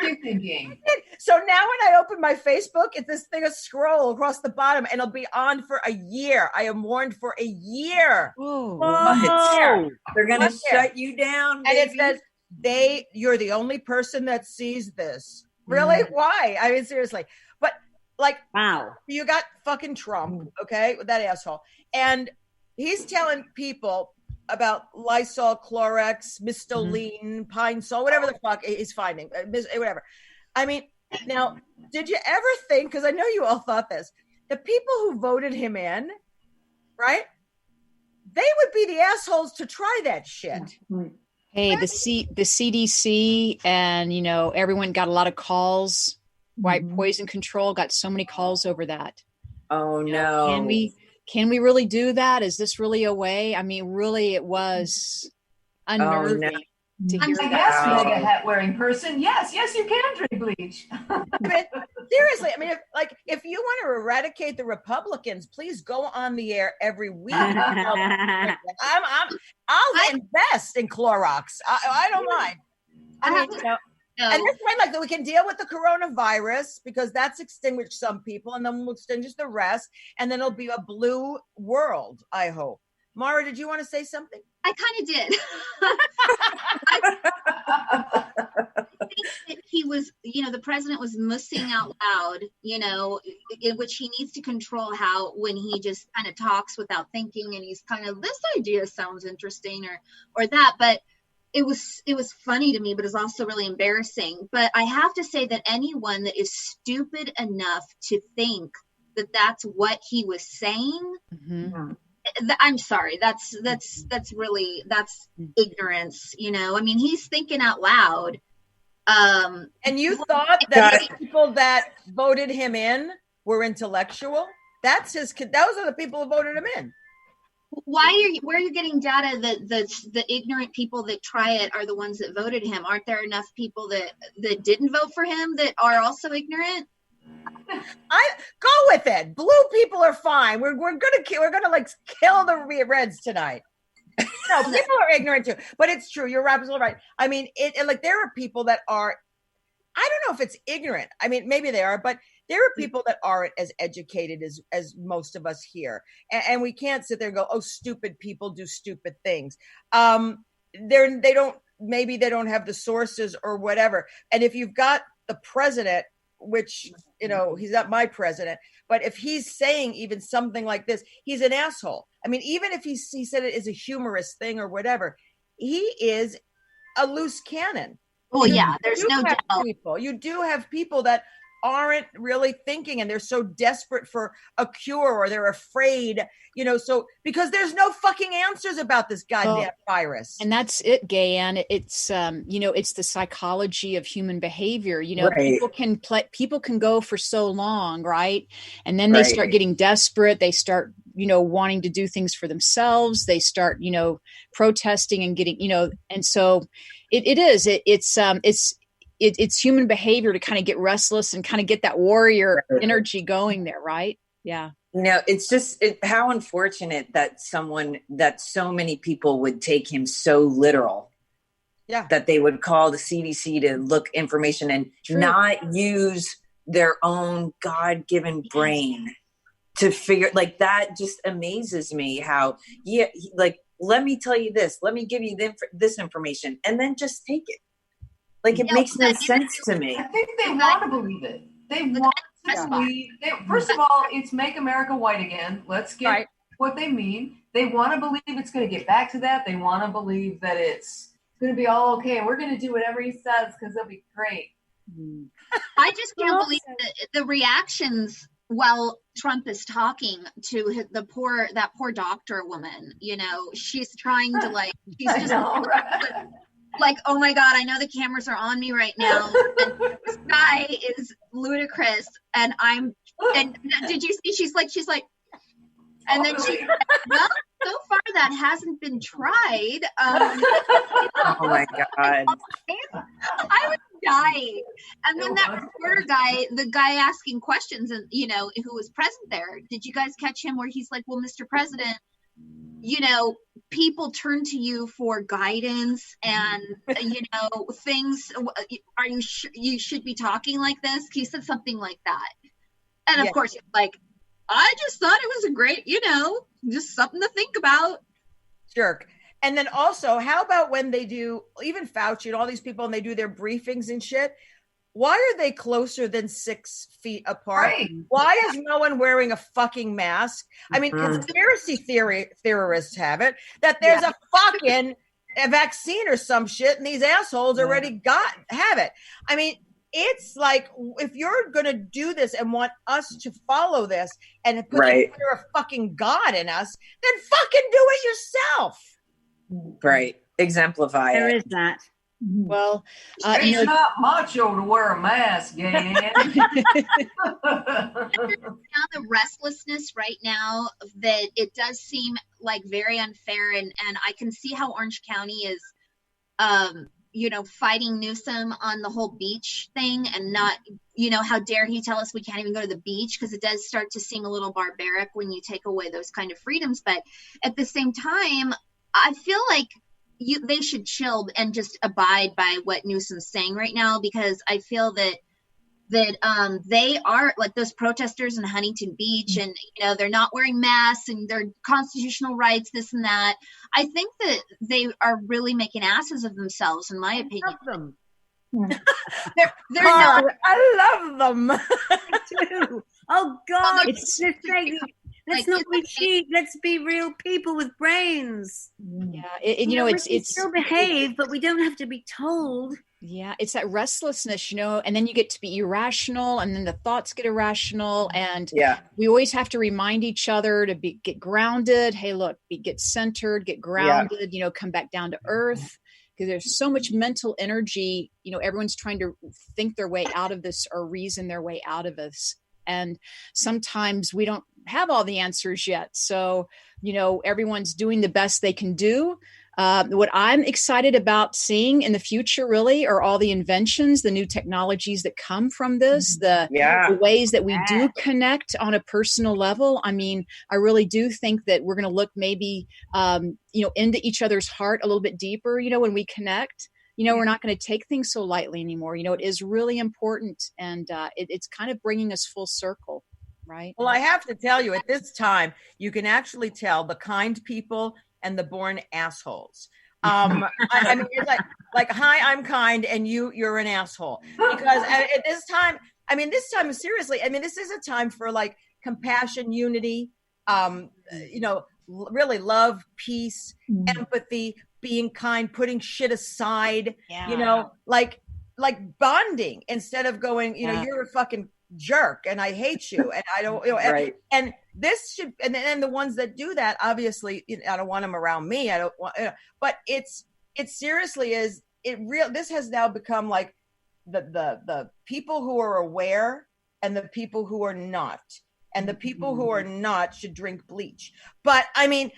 were you thinking? So now when I open my Facebook, it's this thing, a scroll across the bottom, and it'll be on for a year. I am warned for a year. Oh, they're going to shut you down, baby. And it says, you're the only person that sees this. Really? Why? I mean, seriously. But like, wow, you got fucking Trump, okay, with that asshole, and he's telling people about Lysol, Clorox, Mistoline, Pine Sol, whatever the fuck he's finding, whatever. I mean, now, did you ever think? Because I know you all thought this. The people who voted him in, right? They would be the assholes to try that shit. Hey, the CDC and, everyone got a lot of calls. White poison control got so many calls over that. Oh, no. Can we really do that? Is this really a way? I mean, really, it was unnerving to hear that. Yes, mega hat wearing person. Yes, you can drink bleach. I mean, seriously, I mean, if you want to eradicate the Republicans, please go on the air every week. I'll invest in Clorox. I don't mind. I mean, and this way, like, we can deal with the coronavirus because that's extinguished some people, and then we'll extinguish the rest, and then it'll be a blue world, I hope. Mara, did you want to say something? I kind of did. think that he was, the president was mussing out loud, in which he needs to control how when he just kind of talks without thinking, and he's kind of, this idea sounds interesting or that, but it was funny to me, but it's also really embarrassing. But I have to say that anyone that is stupid enough to think that that's what he was saying, I'm sorry, that's ignorance. I mean, he's thinking out loud. And you thought that the people that voted him in were intellectual? Those are the people who voted him in. Where are you getting data that the ignorant people that try it are the ones that voted him? Aren't there enough people that didn't vote for him that are also ignorant? I go with it. Blue people are fine. We're gonna like kill the Reds tonight. No, people are ignorant too, but it's true. You're absolutely right. I mean, there are people that are. I don't know if it's ignorant. I mean, maybe they are, but there are people that aren't as educated as most of us here, and we can't sit there and go, "Oh, stupid people do stupid things." They don't have the sources or whatever. And if you've got the president, which he's not my president, but if he's saying even something like this, he's an asshole. I mean, even if he said it as a humorous thing or whatever, he is a loose cannon. Oh yeah, there's no doubt. You do have people that aren't really thinking, and they're so desperate for a cure, or they're afraid, so because there's no fucking answers about this goddamn virus. And that's it, Gaye Ann. It's it's the psychology of human behavior. Right. People can go for so long, right? And then they start getting desperate. They start wanting to do things for themselves. They start protesting and getting and so it's human behavior to kind of get restless and kind of get that warrior energy going there, right? Yeah. It's just how unfortunate that so many people would take him so literal. Yeah. That they would call the CDC to look information and not use their own God-given brain to figure, like, that just amazes me how, let me tell you this, let me give you this information, and then just take it. Like, it makes no sense to me. I think they want to believe it. They want to believe. First of all, it's make America white again. Let's get what they mean. They want to believe it's going to get back to that. They want to believe that it's going to be all okay. We're going to do whatever he says because it'll be great. I just can't believe the reactions while Trump is talking to that poor doctor woman. She's trying to she's just like, oh my God, I know the cameras are on me right now. And this guy is ludicrous. And did you see, she's like, and then she, well, so far that hasn't been tried. Oh my God. I was dying. And then that reporter guy, the guy asking questions and, who was present there, did you guys catch him where he's like, well, Mr. President, people turn to you for guidance and, things. Are you you should be talking like this? He said something like that. And of course, he's like, I just thought it was a great, just something to think about. Jerk. And then also, how about when they do, even Fauci and all these people, and they do their briefings and shit, why are they closer than 6 feet apart? Right. Why is no one wearing a fucking mask? I mean, conspiracy theorists have it that there's a fucking vaccine or some shit, and these assholes already have it. I mean, it's like, if you're going to do this and want us to follow this and put the fear of fucking God in us, then fucking do it yourself. Right. Exemplify There it. is that. Well, it's not macho to wear a mask, Gaye Ann. Now the restlessness right now, that it does seem like very unfair, and I can see how Orange County is fighting Newsom on the whole beach thing, and not, how dare he tell us we can't even go to the beach, because it does start to seem a little barbaric when you take away those kind of freedoms. But at the same time, I feel like they should chill and just abide by what Newsom's saying right now, because I feel that they are like those protesters in Huntington Beach, and they're not wearing masks and their constitutional rights, this and that. I think that they are really making asses of themselves, in my opinion. They're not. I love them. too. Oh God, It's let's not be cheap. Let's be real people with brains. Yeah, we can still behave, but we don't have to be told. Yeah, it's that restlessness, and then you get to be irrational, and then the thoughts get irrational, and we always have to remind each other to get grounded. Hey, look, get centered, get grounded. Come back down to earth, because there's so much mental energy. Everyone's trying to think their way out of this or reason their way out of this. And sometimes we don't have all the answers yet. So, everyone's doing the best they can do. What I'm excited about seeing in the future really are all the inventions, the new technologies that come from this, the ways that we do connect on a personal level. I mean, I really do think that we're going to look maybe, into each other's heart a little bit deeper, when we connect. We're not going to take things so lightly anymore. It is really important, and it's kind of bringing us full circle, right? Well, I have to tell you, at this time, you can actually tell the kind people and the born assholes. I mean, it's like, hi, I'm kind, and you're an asshole. Because at this time, seriously, this is a time for like compassion, unity, really love, peace, empathy, being kind, putting shit aside, like bonding instead of going, you're a fucking jerk and I hate you and I don't, right. and this should, and then the ones that do that, obviously, I don't want them around me. I don't want, but it seriously is, this has now become like the people who are aware and the people who are not. And the people who are not should drink bleach. But it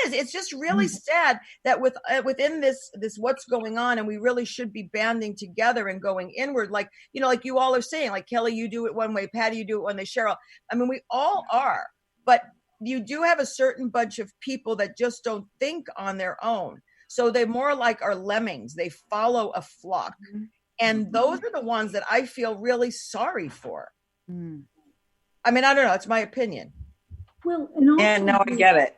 is. It's just really sad that within this what's going on, and we really should be banding together and going inward. Like you all are saying, like Kelly, you do it one way, Patty, you do it one way, Cheryl. We all are, but you do have a certain bunch of people that just don't think on their own. So they're more like our lemmings. They follow a flock, and those are the ones that I feel really sorry for. I don't know. It's my opinion. Well, and also, I get it.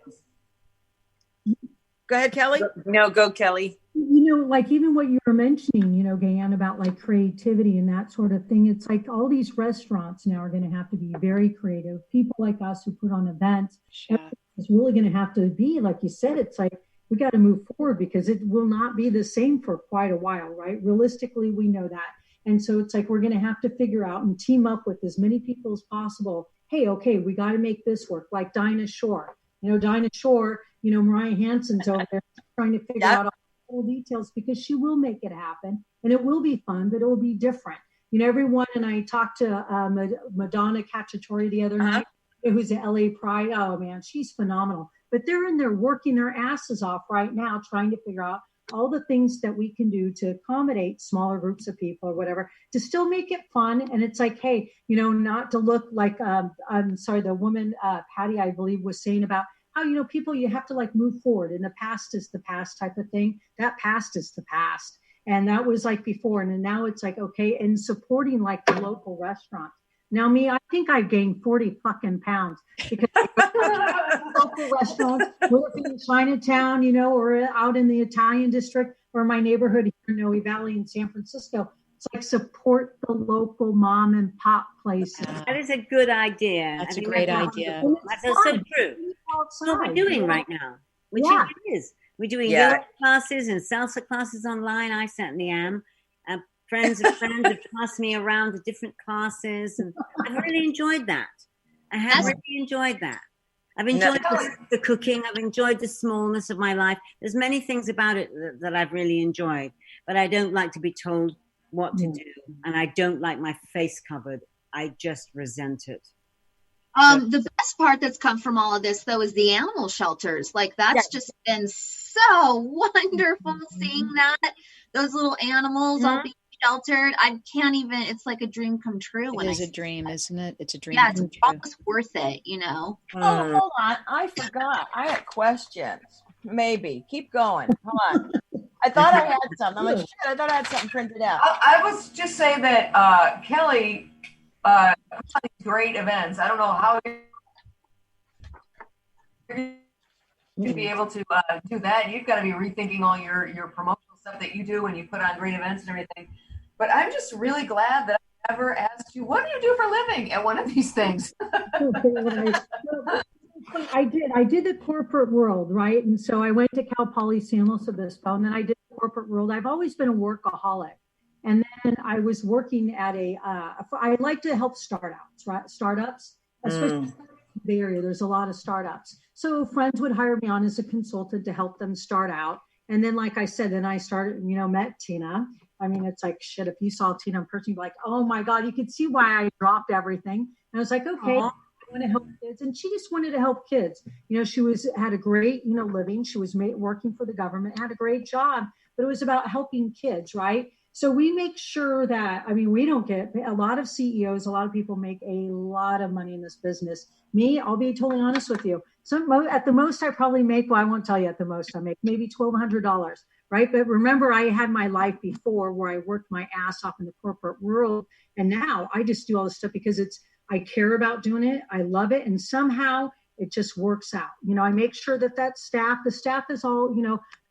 Go ahead, Kelly. No, go Kelly. Like even what you were mentioning, Gaye Ann, about like creativity and that sort of thing. It's like all these restaurants now are going to have to be very creative. People like us who put on events, it's really going to have to be, like you said, it's like we got to move forward because it will not be the same for quite a while, right? Realistically, we know that. And so it's like we're going to have to figure out and team up with as many people as possible. Hey, okay, we got to make this work. Like Dinah Shore. Dinah Shore, Mariah Hansen's over there trying to figure out all the details because she will make it happen. And it will be fun, but it will be different. Everyone, and I talked to Madonna Cacciatore the other night, who's at LA Pride. Oh, man, she's phenomenal. But they're in there working their asses off right now trying to figure out all the things that we can do to accommodate smaller groups of people or whatever, to still make it fun. And it's like, hey, not to look like, I'm sorry, the woman, Patty, I believe, was saying about how, people, you have to like move forward and the past is the past type of thing. That past is the past. And that was like before. And now it's like, okay, and supporting like the local restaurants. Now, me, I think I gained 40 fucking pounds because local restaurants, whether in Chinatown, or out in the Italian district or my neighborhood here in Noe Valley in San Francisco. It's like support the local mom and pop places. That is a good idea. That's a great idea. That's so true. That's what we're doing right now, which it is. We're doing yoga classes and salsa classes online. I certainly am. Friends of friends have passed me around to different classes, and I've really enjoyed that. I have really enjoyed that. I've enjoyed the cooking. I've enjoyed the smallness of my life. There's many things about it that I've really enjoyed, but I don't like to be told what to do, and I don't like my face covered. I just resent it. The best part that's come from all of this, though, is the animal shelters. Like, that's just been so wonderful seeing that. Those little animals all being sheltered. I can't even, it's like a dream come true. It is a dream, isn't it? It's a dream. Yeah, it's almost worth it, Oh, hold on. I forgot. I had questions. Maybe. Keep going. Hold on. I thought I had something. I'm like, shit, I thought I had something printed out. I was just saying that Kelly puts on these great events. I don't know how you're to be able to do that. You've got to be rethinking all your promotional stuff that you do when you put on great events and everything. But I'm just really glad that I never asked you, what do you do for a living at one of these things? I did the corporate world, right? And so I went to Cal Poly San Luis Obispo, and then I did the corporate world. I've always been a workaholic. And then I was working at I like to help startups, right? Startups, especially in the Bay Area, there's a lot of startups. So friends would hire me on as a consultant to help them start out. And then, like I said, then I started, met Tina. I mean, it's like, shit, if you saw Tina in person, you'd be like, oh my God, you could see why I dropped everything. And I was like, okay, I want to help kids. And she just wanted to help kids. She had a great, living. She was working for the government, had a great job, but it was about helping kids, right? So we make sure that, we don't get a lot of CEOs, a lot of people make a lot of money in this business. Me, I'll be totally honest with you. So at the most I probably make, I won't tell you at the most I make, maybe $1,200, right? But remember, I had my life before where I worked my ass off in the corporate world. And now I just do all this stuff because I care about doing it. I love it. And somehow it just works out. I make sure that the staff is all,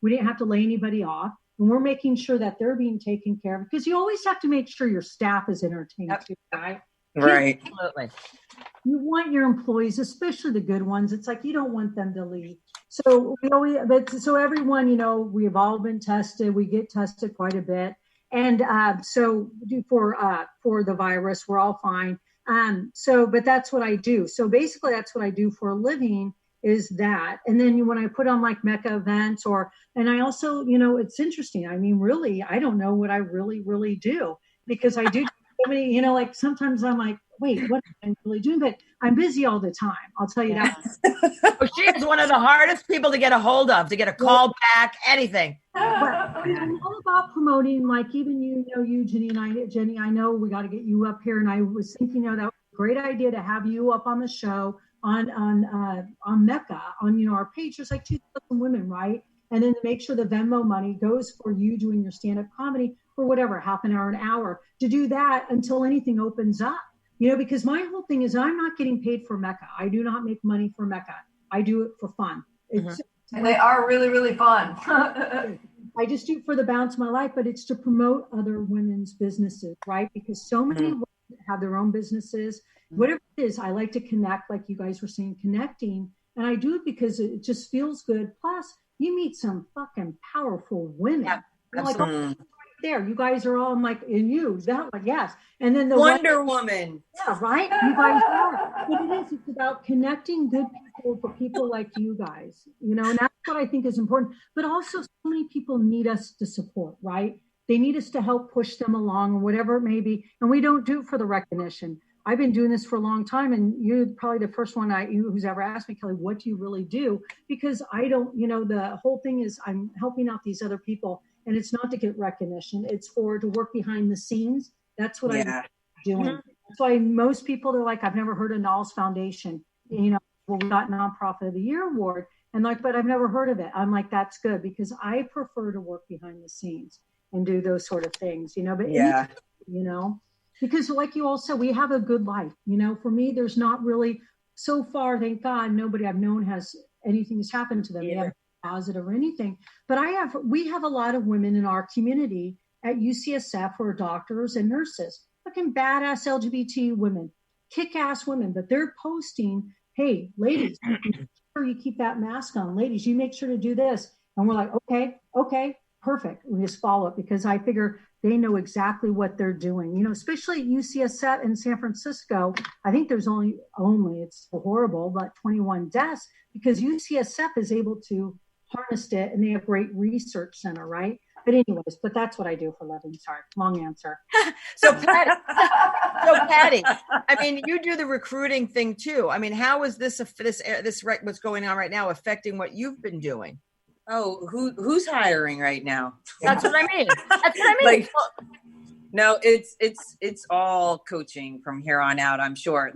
we didn't have to lay anybody off. And we're making sure that they're being taken care of, because you always have to make sure your staff is entertained too, right? Right. Absolutely. You want your employees, especially the good ones. It's like you don't want them to leave. So so everyone, we've all been tested. We get tested quite a bit, and so for the virus, we're all fine. But that's what I do. So basically, that's what I do for a living. Is that, and then when I put on like Mecca events, and I also, it's interesting. Really, I don't know what I really do, because I do so many, like sometimes I'm like, wait, what am I really doing? But I'm busy all the time. I'll tell you that. She is one of the hardest people to get a hold of, to get a call back, anything. I'm all about promoting, like even you, Jenny, I know we got to get you up here. And I was thinking, that was a great idea to have you up on the show. On Mecca, on our page, there's like 2,000 women, right? And then to make sure the Venmo money goes for you doing your stand-up comedy for whatever, half an hour, an hour, to do that until anything opens up. Because my whole thing is I'm not getting paid for Mecca. I do not make money for Mecca. I do it for fun. And they are really, really fun. I just do it for the balance of my life, but it's to promote other women's businesses, right? Because so many women have their own businesses. Whatever it is, I like to connect, like you guys were saying, connecting. And I do it because it just feels good. Plus, you meet some fucking powerful women. Yeah, like, right there, you guys are all, I'm like, and you, that one, yes. And then the Wonder Woman. Yeah, right? You guys are. But it's about connecting good people to people like you guys, and that's what I think is important. But also, so many people need us to support, right? They need us to help push them along or whatever it may be. And we don't do it for the recognition. I've been doing this for a long time, and you're probably the first one who's ever asked me, Kelly, what do you really do? Because I don't, the whole thing is I'm helping out these other people, and it's not to get recognition. It's to work behind the scenes. That's what I'm doing. That's why most people are like, I've never heard of Knowles Foundation. We got Nonprofit of the Year award, and but I've never heard of it. I'm like, that's good, because I prefer to work behind the scenes and do those sort of things, but because like you all said, we have a good life. For me, there's not really, so far, thank God, nobody I've known anything has happened to them. They haven't been positive or anything. But we have a lot of women in our community at UCSF who are doctors and nurses, fucking badass LGBT women, kick-ass women, but they're posting, hey, ladies, make sure you keep that mask on. Ladies, you make sure to do this. And we're like, okay, perfect. We just follow it, because I figure they know exactly what they're doing, especially at UCSF in San Francisco. I think there's only, it's horrible, but 21 deaths, because UCSF is able to harness it, and they have a great research center, right? But anyways, that's what I do for a living. Sorry, long answer. So Patty, you do the recruiting thing too. How is this what's going on right now affecting what you've been doing? Oh, who's hiring right now? That's what I mean. No, it's all coaching from here on out, I'm sure.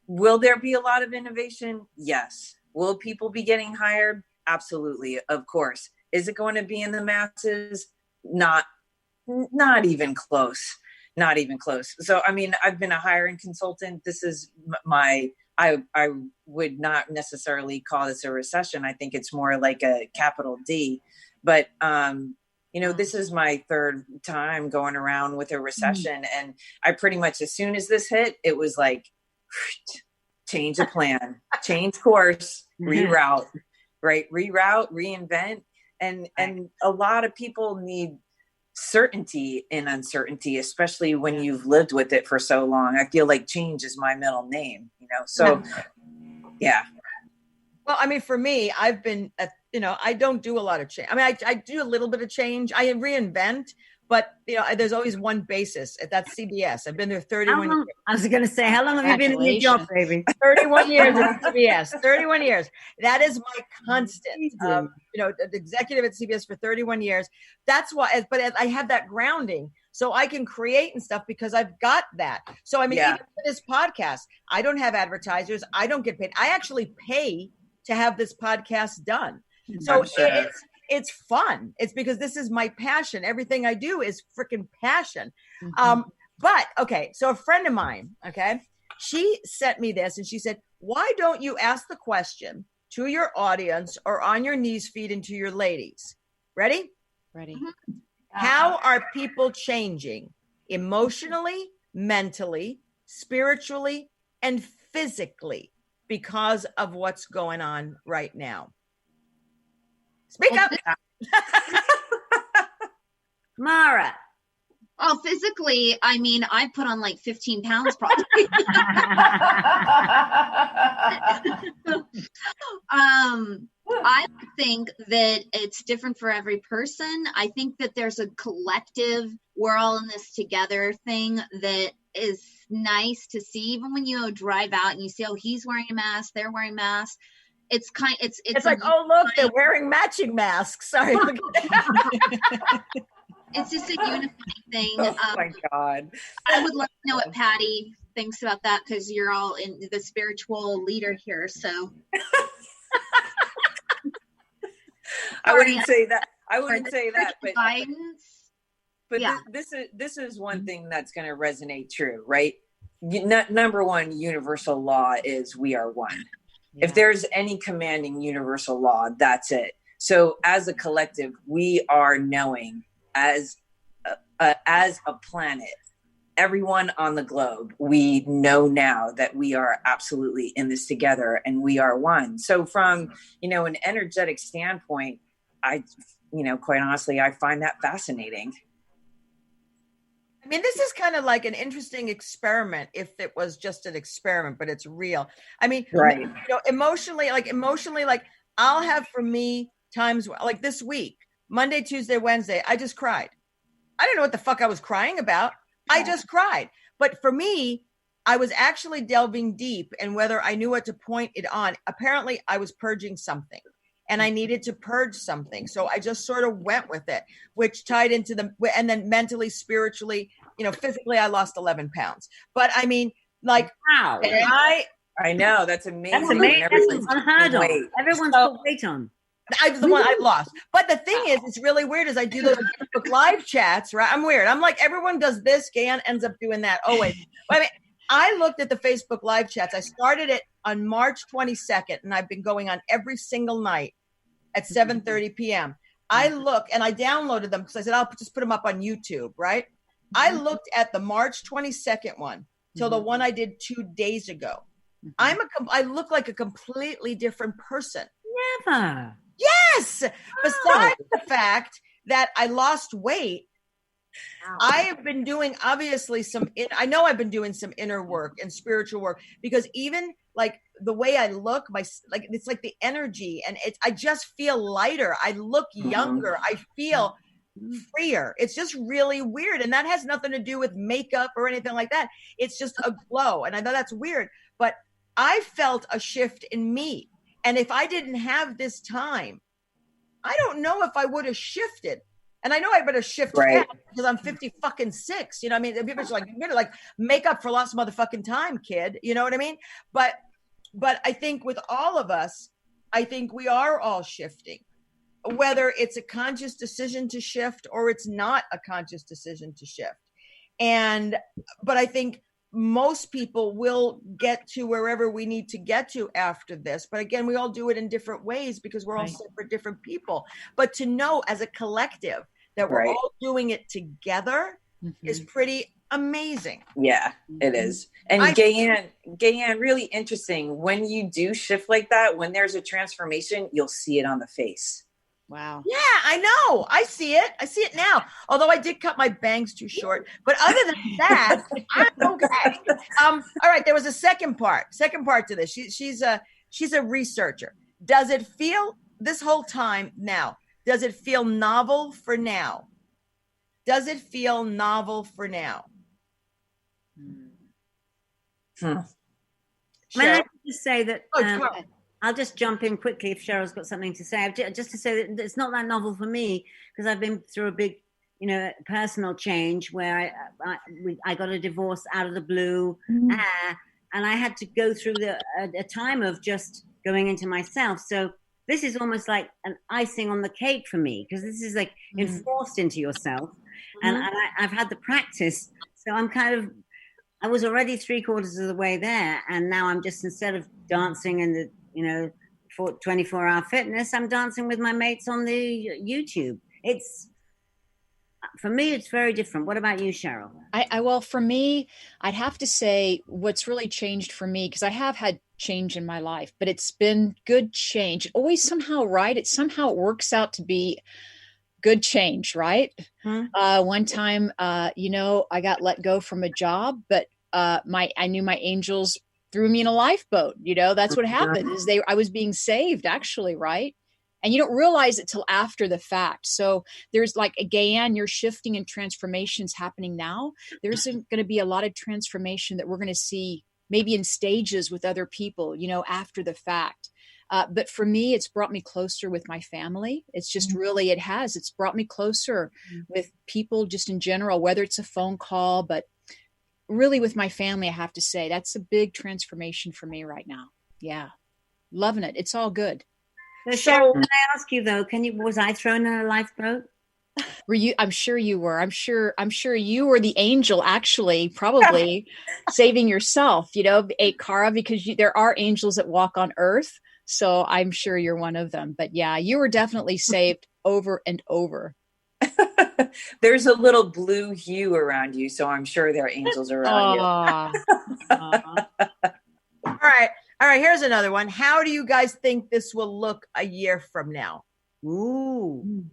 Will there be a lot of innovation? Yes. Will people be getting hired? Absolutely, of course. Is it going to be in the masses? Not even close. Not even close. So, I've been a hiring consultant. This is I would not necessarily call this a recession. I think it's more like a capital D. But, this is my third time going around with a recession. And I pretty much, as soon as this hit, it was like, change of plan, change course, reroute, right? Reroute, reinvent. And a lot of people need certainty in uncertainty, especially when you've lived with it for so long. I feel like change is my middle name, so yeah. Well, I mean, for me, I've been, I don't do a lot of change. I mean, I do a little bit of change. I reinvent, but there's always one basis. That's CBS. I've been there 31 years. I was going to say, how long have you been in your job, baby? 31 years at CBS. 31 years. That is my constant. The executive at CBS for 31 years. That's why. But I have that grounding, so I can create and stuff because I've got that. So I mean, even for this podcast, I don't have advertisers. I don't get paid. I actually pay to have this podcast done. So it's fun. It's because this is my passion. Everything I do is freaking passion. But okay, so a friend of mine, she sent me this and she said, why don't you ask the question to your audience or on your knees feed into your ladies? Ready? Ready. How are people changing emotionally, mentally, spiritually, and physically because of what's going on right now? Speak up. Mara. Oh, physically, I mean, I put on like 15 pounds probably. I think that it's different for every person. I think that there's a collective, we're all in this together thing that is nice to see. Even when you drive out and you see, oh, he's wearing a mask, they're wearing masks. It's like, oh, look, they're wearing matching masks. Sorry. It's just a unifying thing. Oh my God. I would love to know what Patty thinks about that because you're all in the spiritual leader here. So I wouldn't say that. But guidance. But this is one thing that's going to resonate true, right? Number one, universal law is we are one. Yeah. If there's any commanding universal law, that's it. So as a collective, we are knowing as a planet, everyone on the globe, we know now that we are absolutely in this together and we are one. So from, an energetic standpoint, quite honestly, I find that fascinating. I mean, this is kind of like an interesting experiment if it was just an experiment, but it's real. I mean, right. Emotionally, I'll have for me times like this week, Monday, Tuesday, Wednesday, I just cried. I don't know what the fuck I was crying about. I just cried. But for me, I was actually delving deep in whether I knew what to point it on. Apparently, I was purging something and I needed to purge something. So I just sort of went with it, which tied into and then mentally, spiritually, physically, I lost 11 pounds. But I mean, like, wow. I know. That's amazing. That's amazing. That's unheard of. Everyone's put weight on. I'm the one I lost. But the thing is, it's really weird as I do those Facebook live chats, right? I'm weird. I'm like, everyone does this. Gaye Ann ends up doing that. Oh, wait. I mean, I looked at the Facebook live chats. I started it on March 22nd, and I've been going on every single night at 7:30 p.m. I looked, and I downloaded them because I said, I'll just put them up on YouTube, right? I looked at the March 22nd one till the one I did 2 days ago. I look like a completely different person. Never. Yes. Besides the fact that I lost weight, I have been doing obviously I know I've been doing some inner work and spiritual work because even like the way I look, it's like the energy and I just feel lighter. I look younger. I feel freer. It's just really weird. And that has nothing to do with makeup or anything like that. It's just a glow. And I know that's weird, but I felt a shift in me. And if I didn't have this time, I don't know if I would have shifted. And I know I better shift fast because I'm 50 fucking 6. You know what I mean? People are like, you better like make up for lost motherfucking time, kid. You know what I mean? But I think with all of us, I think we are all shifting, whether it's a conscious decision to shift or it's not a conscious decision to shift. But I think most people will get to wherever we need to get to after this. But again, we all do it in different ways because we're all separate, different people. But to know as a collective that we're all doing it together is pretty amazing. Yeah, it is. And Gaye Ann, really interesting. When you do shift like that, when there's a transformation, you'll see it on the face. Wow. Yeah, I know. I see it. I see it now. Although I did cut my bangs too short. But other than that, I'm okay. All right. There was a second part to this. She's a researcher. Does it feel this whole time now? Does it feel novel for now? Does it feel novel for now? I have to say that I'll just jump in quickly if Cheryl's got something to say. Just to say that it's not that novel for me because I've been through a big, personal change where I got a divorce out of the blue, and I had to go through a time of just going into myself. So this is almost like an icing on the cake for me because this is like enforced into yourself, and I've had the practice. So I was already 3/4 of the way there, and now I'm just, instead of dancing in the 24-hour fitness, I'm dancing with my mates on the YouTube. For me, it's very different. What about you, Cheryl? Well, for me, I'd have to say what's really changed for me, because I have had change in my life, but it's been good change. Always somehow, right? It works out to be good change, right? One time, I got let go from a job, but I knew my angels threw me in a lifeboat. That's what happened. I was being saved, actually, right? And you don't realize it till after the fact. So there's like a Gaye Ann, you're shifting and transformations happening now. There's going to be a lot of transformation that we're going to see maybe in stages with other people, after the fact. But for me, it's brought me closer with my family. It's just really, it's brought me closer with people just in general, whether it's a phone call, but really with my family, I have to say that's a big transformation for me right now. Yeah. Loving it. It's all good. So Cheryl, can I ask you though, was I thrown in a lifeboat? Were you? I'm sure you were. I'm sure you were the angel, actually, probably saving yourself, Cara, because there are angels that walk on earth. So I'm sure you're one of them. But yeah, you were definitely saved over and over. There's a little blue hue around you, so I'm sure there are angels around you. All right. Here's another one. How do you guys think this will look a year from now? Ooh.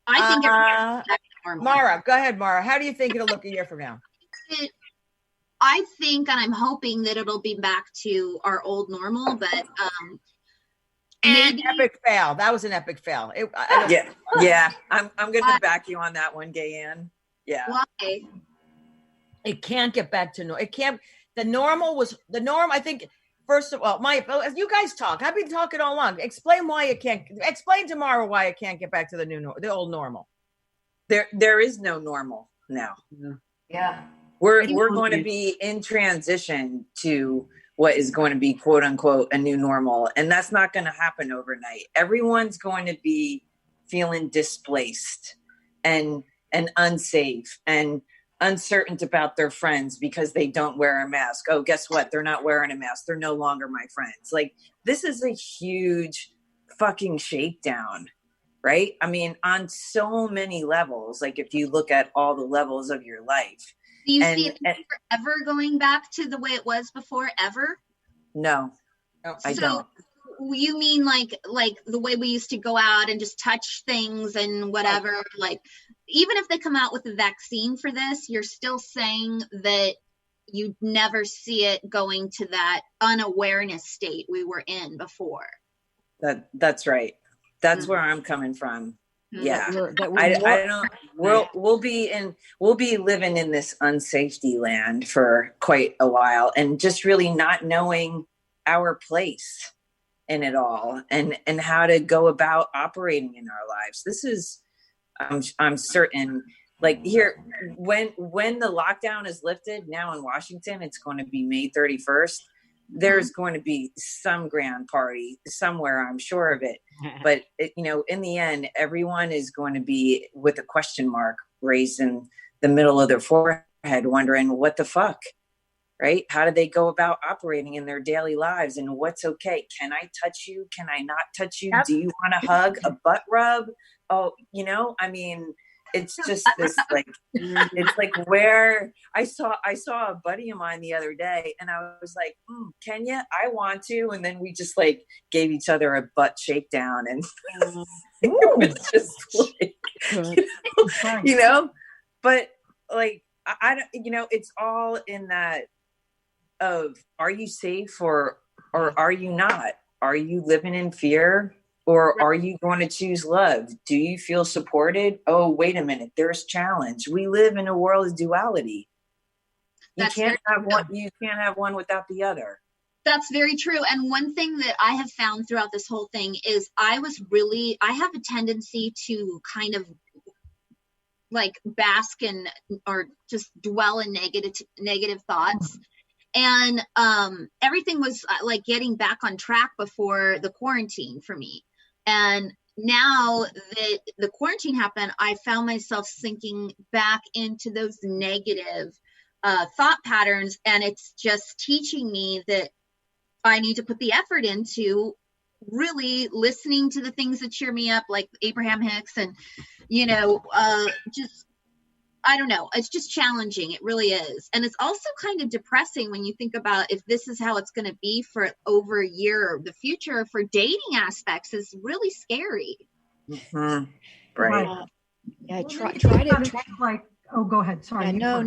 I think Mara, go ahead, Mara. How do you think it'll look a year from now? I think, and I'm hoping that it'll be back to our old normal, but maybe epic fail. That was an epic fail. Yeah. I'm going to back you on that one, Gaye Ann. Yeah. Why? It can't get back to normal. It can't. The norm. I think. First of all, you guys talk. I've been talking all along. Explain why it can't. Explain tomorrow why it can't get back to the old normal. There is no normal now. Yeah. We're going to be in transition to what is going to be, quote unquote, a new normal. And that's not going to happen overnight. Everyone's going to be feeling displaced and unsafe and uncertain about their friends because they don't wear a mask. Oh, guess what? They're not wearing a mask. They're no longer my friends. Like, this is a huge fucking shakedown, right? I mean, on so many levels, like if you look at all the levels of your life. Do you see it ever going back to the way it was before, ever? No, I don't. You mean like the way we used to go out and just touch things and whatever, like even if they come out with a vaccine for this, you're still saying that you never see it going to that unawareness state we were in before. That's right. That's where I'm coming from. Yeah. I don't, we'll be living in this unsafety land for quite a while and just really not knowing our place in it all and how to go about operating in our lives. This is, I'm certain, like here, when the lockdown is lifted now in Washington, it's going to be May 31st. There's going to be some grand party somewhere, I'm sure of it. But in the end, everyone is going to be with a question mark raised in the middle of their forehead, wondering what the fuck. right? How do they go about operating in their daily lives, and what's okay? Can I touch you? Can I not touch you? Do you want a hug, a butt rub? Oh, I mean, it's just this like, it's like where I saw a buddy of mine the other day, and I was like, can you? I want to. And then we just like gave each other a butt shakedown, and it was just like, but like, I don't, it's all in that of, are you safe or are you not? Are you living in fear? Or are you going to choose love? Do you feel supported? Oh, wait a minute. There's challenge. We live in a world of duality. You can't have one without the other. That's very true. And one thing that I have found throughout this whole thing is I have a tendency to kind of like bask in or just dwell in negative thoughts. And everything was like getting back on track before the quarantine for me. And now that the quarantine happened, I found myself sinking back into those negative thought patterns. And it's just teaching me that I need to put the effort into really listening to the things that cheer me up, like Abraham Hicks, and, just, I don't know. It's just challenging. It really is. And it's also kind of depressing when you think about if this is how it's going to be for over a year. The future for dating aspects is really scary. Mm-hmm. Right. Yeah. Try to like. Oh, go ahead. Sorry. No.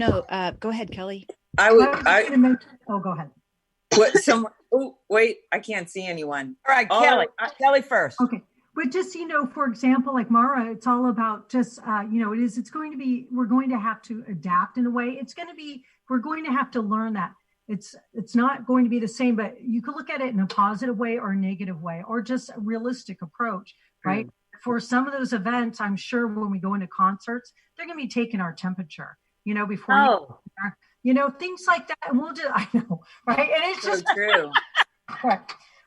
Go ahead, Kelly. Go ahead. What? Oh, wait. I can't see anyone. All right, Kelly. Kelly first. Okay. But just, for example, like Mara, it's all about just, we're going to have to adapt in a way. We're going to have to learn that it's not going to be the same, but you could look at it in a positive way or a negative way, or just a realistic approach, right? For some of those events, I'm sure when we go into concerts, they're going to be taking our temperature, before, things like that. And we'll just, I know, right? And it's just so true.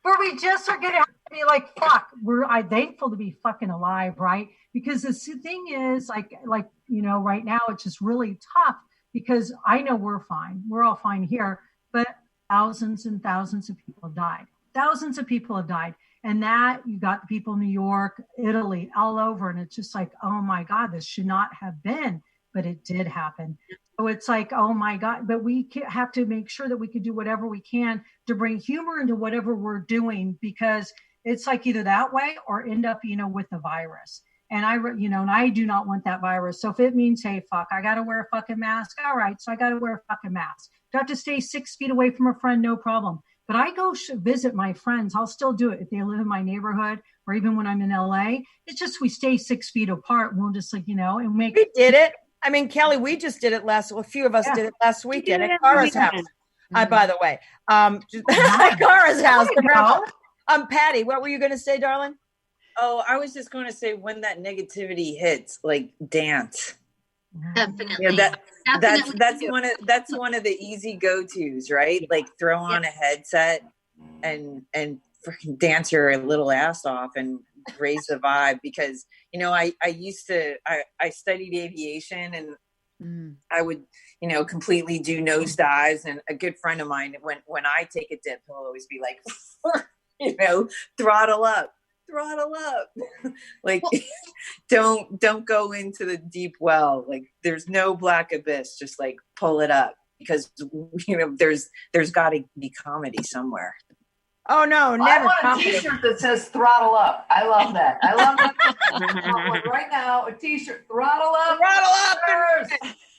Where we just are going to have to be like, fuck, I'm thankful to be fucking alive, right? Because the thing is, like, right now it's just really tough because I know we're fine. We're all fine here, but thousands and thousands of people have died. Thousands of people have died. And that, you got the people in New York, Italy, all over. And it's just like, oh my God, this should not have been, but it did happen. So it's like, oh my God, but we have to make sure that we can do whatever we can to bring humor into whatever we're doing, because it's like either that way or end up, with the virus. And I do not want that virus. So if it means, hey, fuck, I got to wear a fucking mask. All right. So I got to wear a fucking mask. Do I have to stay 6 feet away from a friend? No problem. But I go visit my friends. I'll still do it if they live in my neighborhood or even when I'm in LA. It's just, we stay 6 feet apart. We'll just and make. We did it. I mean, Kelly, we just did it a few of us did it last weekend at Cara's house. By the way, at Cara's house. Patty, what were you going to say, darling? Oh, I was just going to say, when that negativity hits, like, dance. Definitely. Yeah, that's one of the easy go-tos, right? Like, throw on a headset and freaking dance your little ass off and raise the vibe, because I studied aviation, and I would completely do nosedives, and a good friend of mine, when I take a dip, he'll always be like throttle up like, don't go into the deep well, like there's no black abyss, just like pull it up, because there's got to be comedy somewhere. Oh no, never. I want a t-shirt that says throttle up. I love that. I love that. Right now, a t-shirt, throttle up.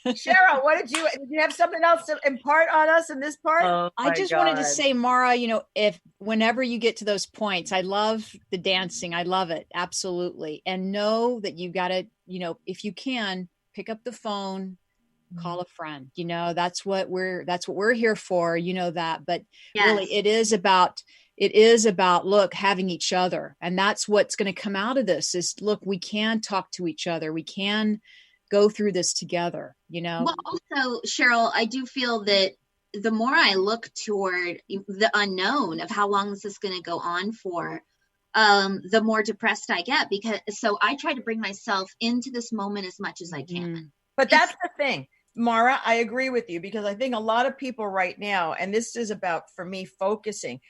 Cheryl, did you have something else to impart on us in this part? Oh, I just wanted to say, Mara, if whenever you get to those points, I love the dancing. I love it. Absolutely. And know that you got to, if you can, pick up the phone, call a friend, that's what we're here for, that. But really, it is about, look, having each other. And that's what's going to come out of this is, look, we can talk to each other. We can go through this together, Well, also, Cheryl, I do feel that the more I look toward the unknown of how long this is going to go on for, the more depressed I get, so I try to bring myself into this moment as much as I can. But that's the thing. Mara, I agree with you, because I think a lot of people right now, and this is about, for me, focusing,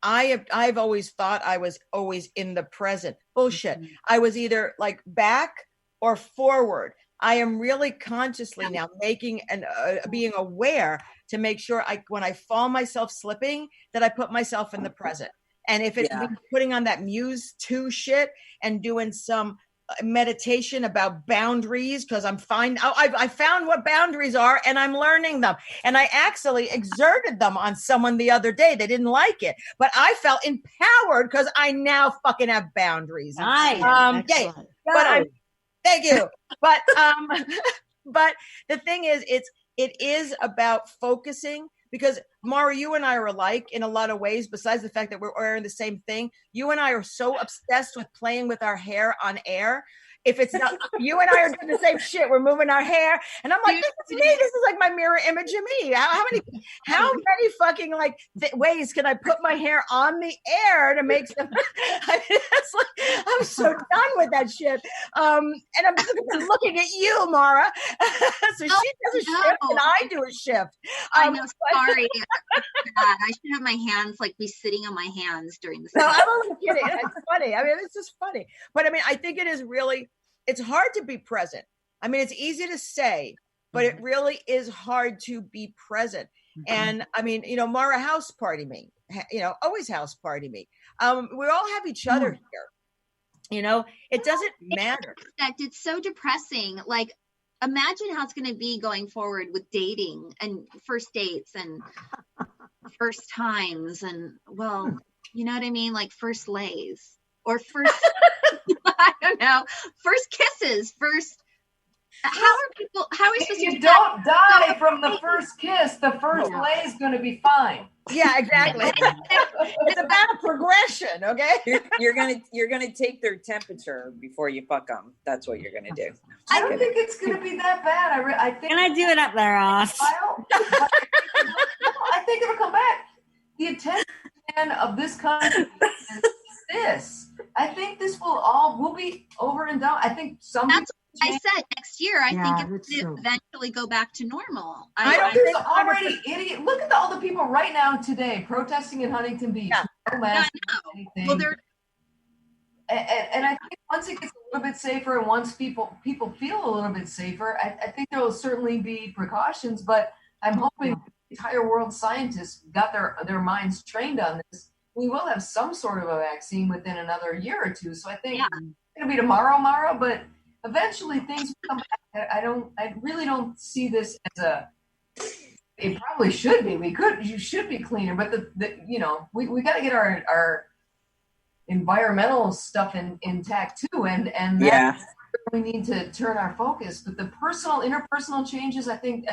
I've always thought I was always in the present. Bullshit. I was either like back or forward. I am really consciously now making and being aware to make sure when I fall myself slipping, that I put myself in the present. And if it's putting on that Muse 2 shit and doing some meditation about boundaries, because I found what boundaries are and I'm learning them. And I actually exerted them on someone the other day. They didn't like it, but I felt empowered because I now fucking have boundaries. Nice. Excellent. Thank you. But but the thing is, it is about focusing, because Mara, you and I are alike in a lot of ways, besides the fact that we're wearing the same thing. You and I are so obsessed with playing with our hair on air. If it's not, you and I are doing the same shit. We're moving our hair. And I'm like, this is me. This is like my mirror image of me. How many fucking ways can I put my hair on the air to make some, it's like, I'm so done with that shit. And I'm just looking at you, Mara. So she does a shift and I do a shift. I know, sorry. I should have my hands be sitting on my hands during the No, I'm only kidding. It's funny. I mean, it's just funny. But I mean, I think it is really, it's hard to be present. I mean, it's easy to say, but it really is hard to be present. And I mean, Mara house party me, always house party me. We all have each other here. It doesn't matter. It's so depressing. Imagine how it's going to be going forward with dating and first dates and first times and, well, you know what I mean? First lays or first, I don't know, first kisses, how are we supposed to? You don't die from the first kiss. The first lay is going to be fine. Yeah, exactly. It's about a progression, okay? You're gonna take their temperature before you fuck them. That's what you're gonna do. I don't think it's gonna be that bad. I think. Can I do it up their ass? I think it'll come back. The attention span of this country is this. I think this will be over and done. I think some. That's what I said. Next year, I think it will eventually go back to normal. I don't think it's already idiot. Look at all the people right now today protesting in Huntington Beach. No mask, anything. Well, they're. And I think once it gets a little bit safer, and once people feel a little bit safer, I think there will certainly be precautions. But I'm hoping the entire world scientists got their minds trained on this. We will have some sort of a vaccine within another year or two. So I think it'll be tomorrow, Mara, but eventually things will come back. I really don't see this as it probably should be. You should be cleaner, but we got to get our environmental stuff intact too. And that's where we need to turn our focus. But the interpersonal changes, I think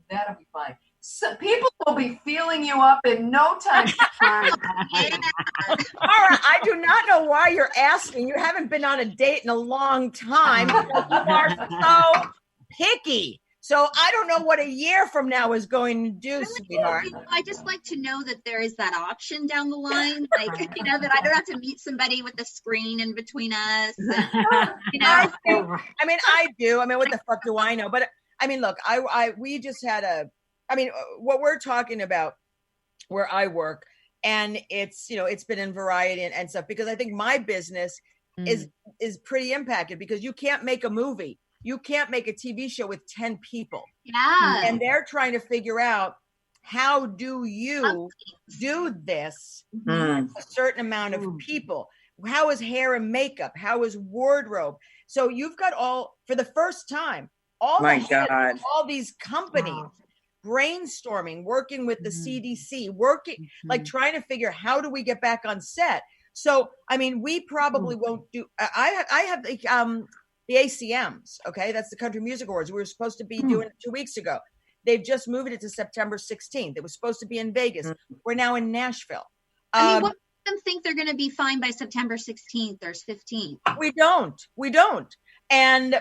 that'll be fine. So people will be feeling you up in no time. Mara, I do not know why you're asking. You haven't been on a date in a long time. You are so picky. So I don't know what a year from now is going to do, sweetheart. I just like to know that there is that option down the line. That I don't have to meet somebody with a screen in between us. I mean, I do. I mean, what the fuck do I know? But I mean, look, we just had what we're talking about where I work, and it's been in Variety and stuff, because I think my business is pretty impacted, because you can't make a movie. You can't make a TV show with 10 people. Yeah. And they're trying to figure out, how do you do this with a certain amount of people? How is hair and makeup? How is wardrobe? So you've got for the first time, all these companies brainstorming, working with the CDC, trying to figure how do we get back on set. So, I mean, we probably won't do, I have the ACMs, okay? That's the Country Music Awards. We were supposed to be doing it 2 weeks ago. They've just moved it to September 16th. It was supposed to be in Vegas. We're now in Nashville. I mean, what makes them think they're going to be fine by September 16th or 15th? We don't.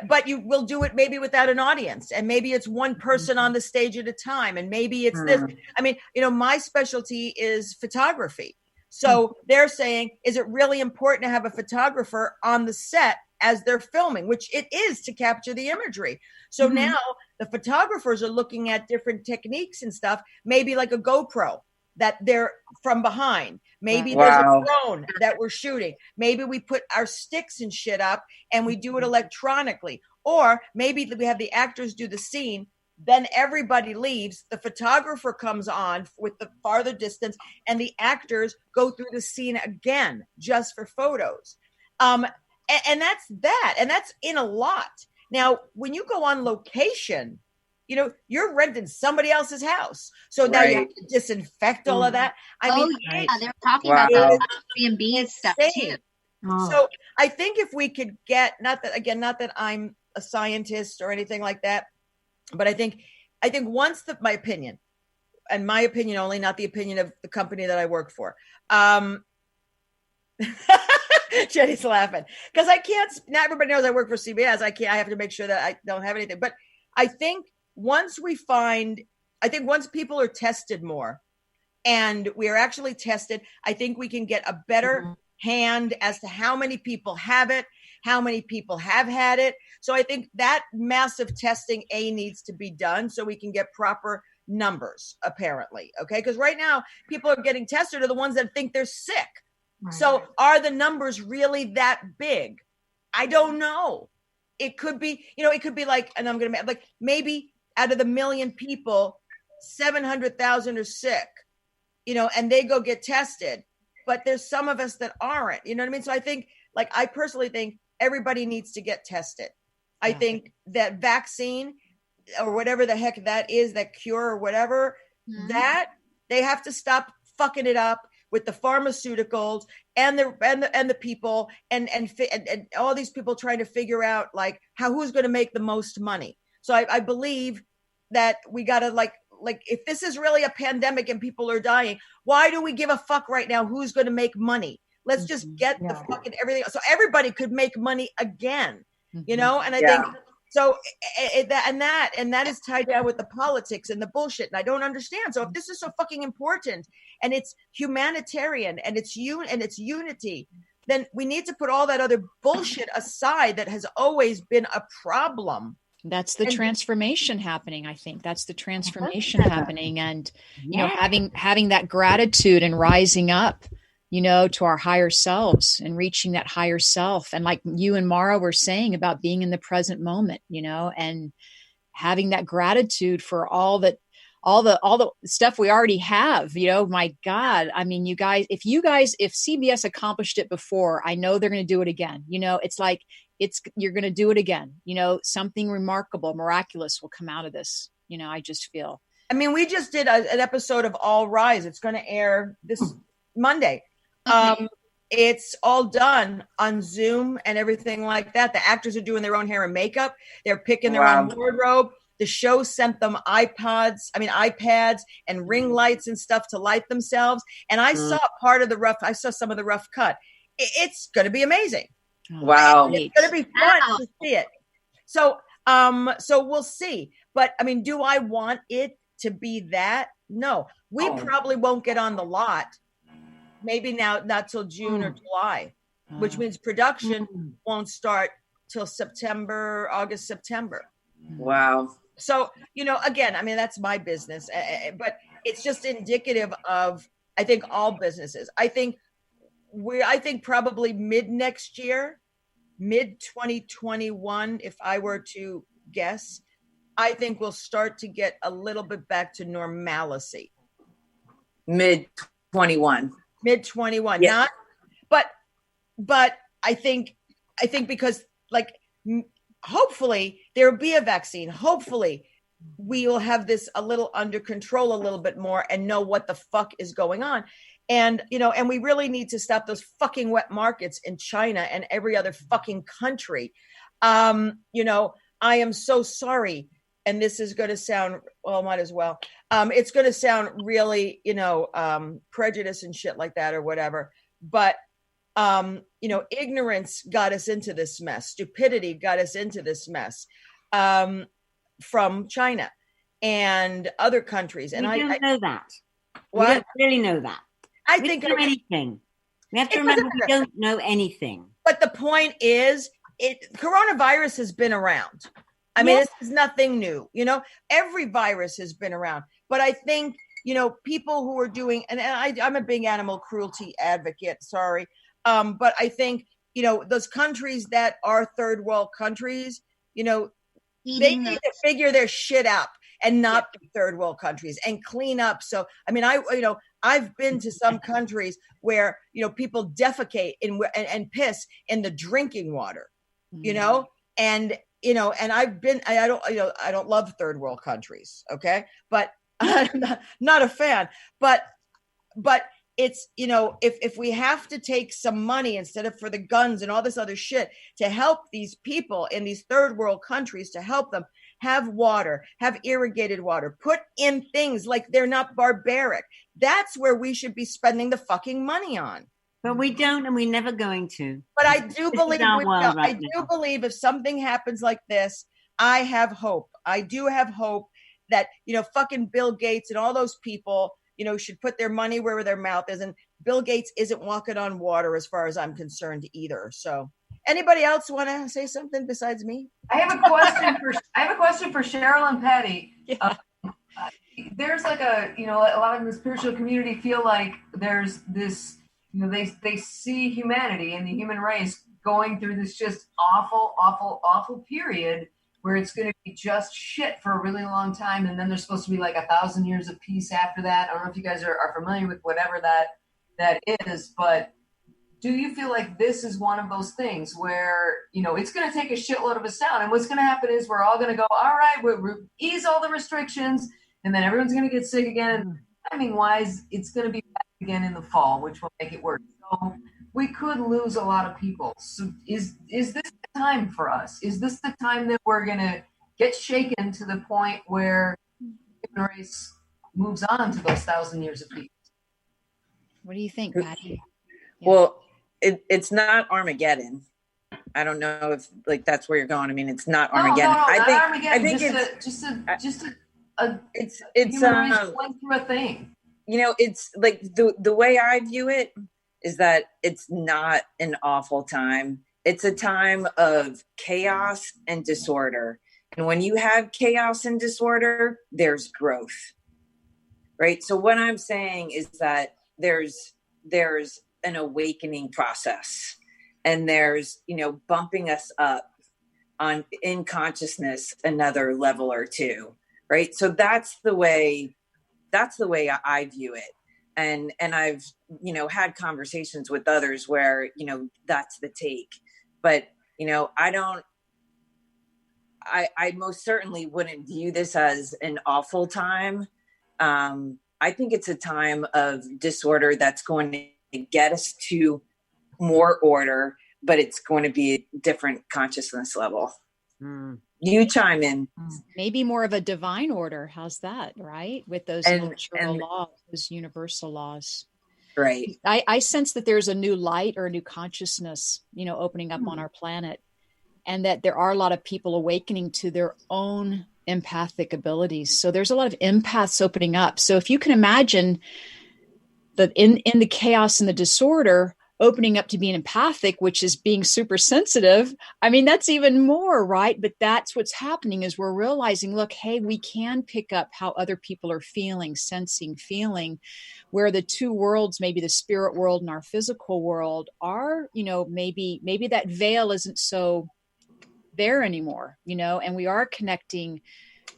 But you will do it maybe without an audience, and maybe it's one person on the stage at a time, and maybe it's this. I mean, my specialty is photography. So they're saying, is it really important to have a photographer on the set as they're filming, which it is, to capture the imagery. So now The photographers are looking at different techniques and stuff, maybe like a GoPro that they're from behind. Maybe there's a drone that we're shooting. Maybe we put our sticks and shit up and we do it electronically. Or maybe we have the actors do the scene, then everybody leaves, the photographer comes on with the farther distance, and the actors go through the scene again just for photos. And that's that. And that's in a lot. Now, when you go on location, you're renting somebody else's house. So now you have to disinfect all of that. I mean, they're talking about that Airbnb stuff too. So I think if we could get, not that I'm a scientist or anything like that, but I think once my opinion, and my opinion only, not the opinion of the company that I work for. Jenny's laughing because I can't. Not everybody knows I work for CBS. I have to make sure that I don't have anything. But I think once people are tested more, and we are actually tested, I think we can get a better hand as to how many people have it, how many people have had it. So I think that massive testing needs to be done so we can get proper numbers, apparently. Okay. Because right now people are getting tested are the ones that think they're sick. Right. So are the numbers really that big? I don't know. It could be, it could be like, and I'm going to like maybe out of the million people, 700,000 are sick, and they go get tested, but there's some of us that aren't, you know what I mean? So I think, I personally think everybody needs to get tested. I think that vaccine or whatever the heck that is, that cure or whatever, that they have to stop fucking it up with the pharmaceuticals and the people and all these people trying to figure out who's going to make the most money. So I believe that we got to like if this is really a pandemic and people are dying, why do we give a fuck right now who's going to make money? Let's just get the fucking everything so everybody could make money again, and I think so that is tied down with the politics and the bullshit, and I don't understand. So if this is so fucking important and it's humanitarian and it's unity, then we need to put all that other bullshit aside that has always been a problem. That's the transformation happening. I think that's the transformation happening, and having that gratitude and rising up, to our higher selves and reaching that higher self. And like you and Mara were saying about being in the present moment, and having that gratitude for all the stuff we already have, my God. I mean, if CBS accomplished it before, I know they're going to do it again. It's like, you're going to do it again. Something remarkable, miraculous will come out of this. I just feel. I mean, we just did an episode of All Rise. It's going to air this Monday. It's all done on Zoom and everything like that. The actors are doing their own hair and makeup. They're picking their own wardrobe. The show sent them iPads and ring lights and stuff to light themselves. And I saw some of the rough cut. It's going to be amazing. Wow. It's going to be fun to see it. So we'll see. But I mean, do I want it to be that? No, we probably won't get on the lot. Maybe not till June or July, which means production won't start till August, September. Wow. So, again, I mean, that's my business, but it's just indicative of, I think, all businesses. I think probably mid 2021, if I were to guess, I think we'll start to get a little bit back to normalcy. Mid 21. Yeah. But I think because hopefully there will be a vaccine. Hopefully we will have this a little under control a little bit more and know what the fuck is going on. And, and we really need to stop those fucking wet markets in China and every other fucking country. I am so sorry. And this is going to sound, well, might as well. It's going to sound really, prejudice and shit like that or whatever. But, ignorance got us into this mess. Stupidity got us into this mess from China and other countries. And I don't know that. What? We don't really know that. I think we don't know anything. We have to remember we don't know anything. But the point is, coronavirus has been around. I mean, this is nothing new. Every virus has been around. But I think, people who are doing, and I'm a big animal cruelty advocate, sorry. But I think, those countries that are third world countries, they need to figure their shit out and not be third world countries and clean up. So, I mean, I've been to some countries where, people defecate and piss in the drinking water, and I don't love third world countries. Okay. But I'm not a fan, but it's, if we have to take some money instead of for the guns and all this other shit to help these people in these third world countries, to help them have water, have irrigated water, put in things like they're not barbaric. That's where we should be spending the fucking money on. But we don't, and we're never going to. But I do believe, believe if something happens like this, I have hope. I do have hope that, fucking Bill Gates and all those people, should put their money where their mouth is. And Bill Gates isn't walking on water as far as I'm concerned either. So anybody else want to say something besides me? I have a question for Cheryl and Patty. Yeah. There's like a lot of the spiritual community feel like there's this, they see humanity and the human race going through this just awful period where it's going to be just shit for a really long time. And then there's supposed to be like 1,000 years of peace after that. I don't know if you guys are familiar with whatever that is, but do you feel like this is one of those things where, it's going to take a shitload of us down, and what's going to happen is we're all going to go, all right, we'll ease all the restrictions, and then everyone's going to get sick again. Timing wise, it's going to be back again in the fall, which will make it worse. So we could lose a lot of people. So is this the time for us? Is this the time that we're going to get shaken to the point where the human race moves on to those 1,000 years of peace? What do you think, Patty? Yeah. Well, it's not Armageddon. I don't know if that's where you're going. I mean, it's not Armageddon. No, I think it's human race going through a thing. It's like the way I view it is that it's not an awful time. It's a time of chaos and disorder. And when you have chaos and disorder, there's growth, right? So what I'm saying is that there's an awakening process, and there's, bumping us up in consciousness another level or two, right? So that's the way I view it. And I've, had conversations with others where, that's the take, but, I most certainly wouldn't view this as an awful time. I think it's a time of disorder that's going to get us to more order, but it's going to be a different consciousness level. You chime in. Maybe more of a divine order. How's that, right? With those natural laws, those universal laws. Right. I sense that there's a new light or a new consciousness, opening up on our planet, and that there are a lot of people awakening to their own empathic abilities. So there's a lot of empaths opening up. So if you can imagine that in the chaos and the disorder, opening up to being empathic, which is being super sensitive. I mean, that's even more, right? But that's what's happening is we're realizing, look, hey, we can pick up how other people are feeling, sensing, feeling, where the two worlds, maybe the spirit world and our physical world are, maybe that veil isn't so there anymore, and we are connecting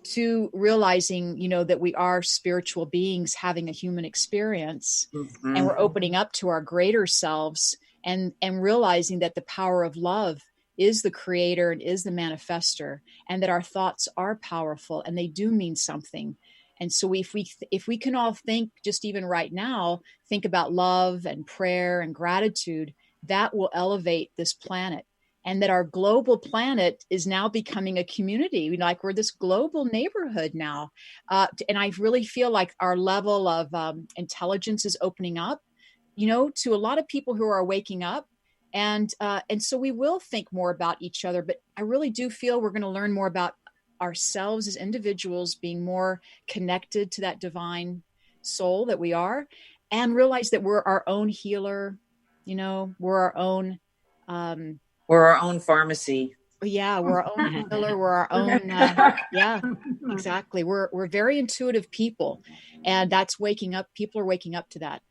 to realizing, that we are spiritual beings having a human experience, and we're opening up to our greater selves and realizing that the power of love is the creator and is the manifester, and that our thoughts are powerful and they do mean something. And so if we can all think, just even right now, think about love and prayer and gratitude, that will elevate this planet. And that our global planet is now becoming a community. Like we're this global neighborhood now. And I really feel like our level of intelligence is opening up, to a lot of people who are waking up. And so we will think more about each other. But I really do feel we're going to learn more about ourselves as individuals, being more connected to that divine soul that we are, and realize that we're our own healer. We're our own... we're our own pharmacy. Yeah, we're our own healer. We're our own. Yeah, exactly. We're very intuitive people, and that's waking up. People are waking up to that.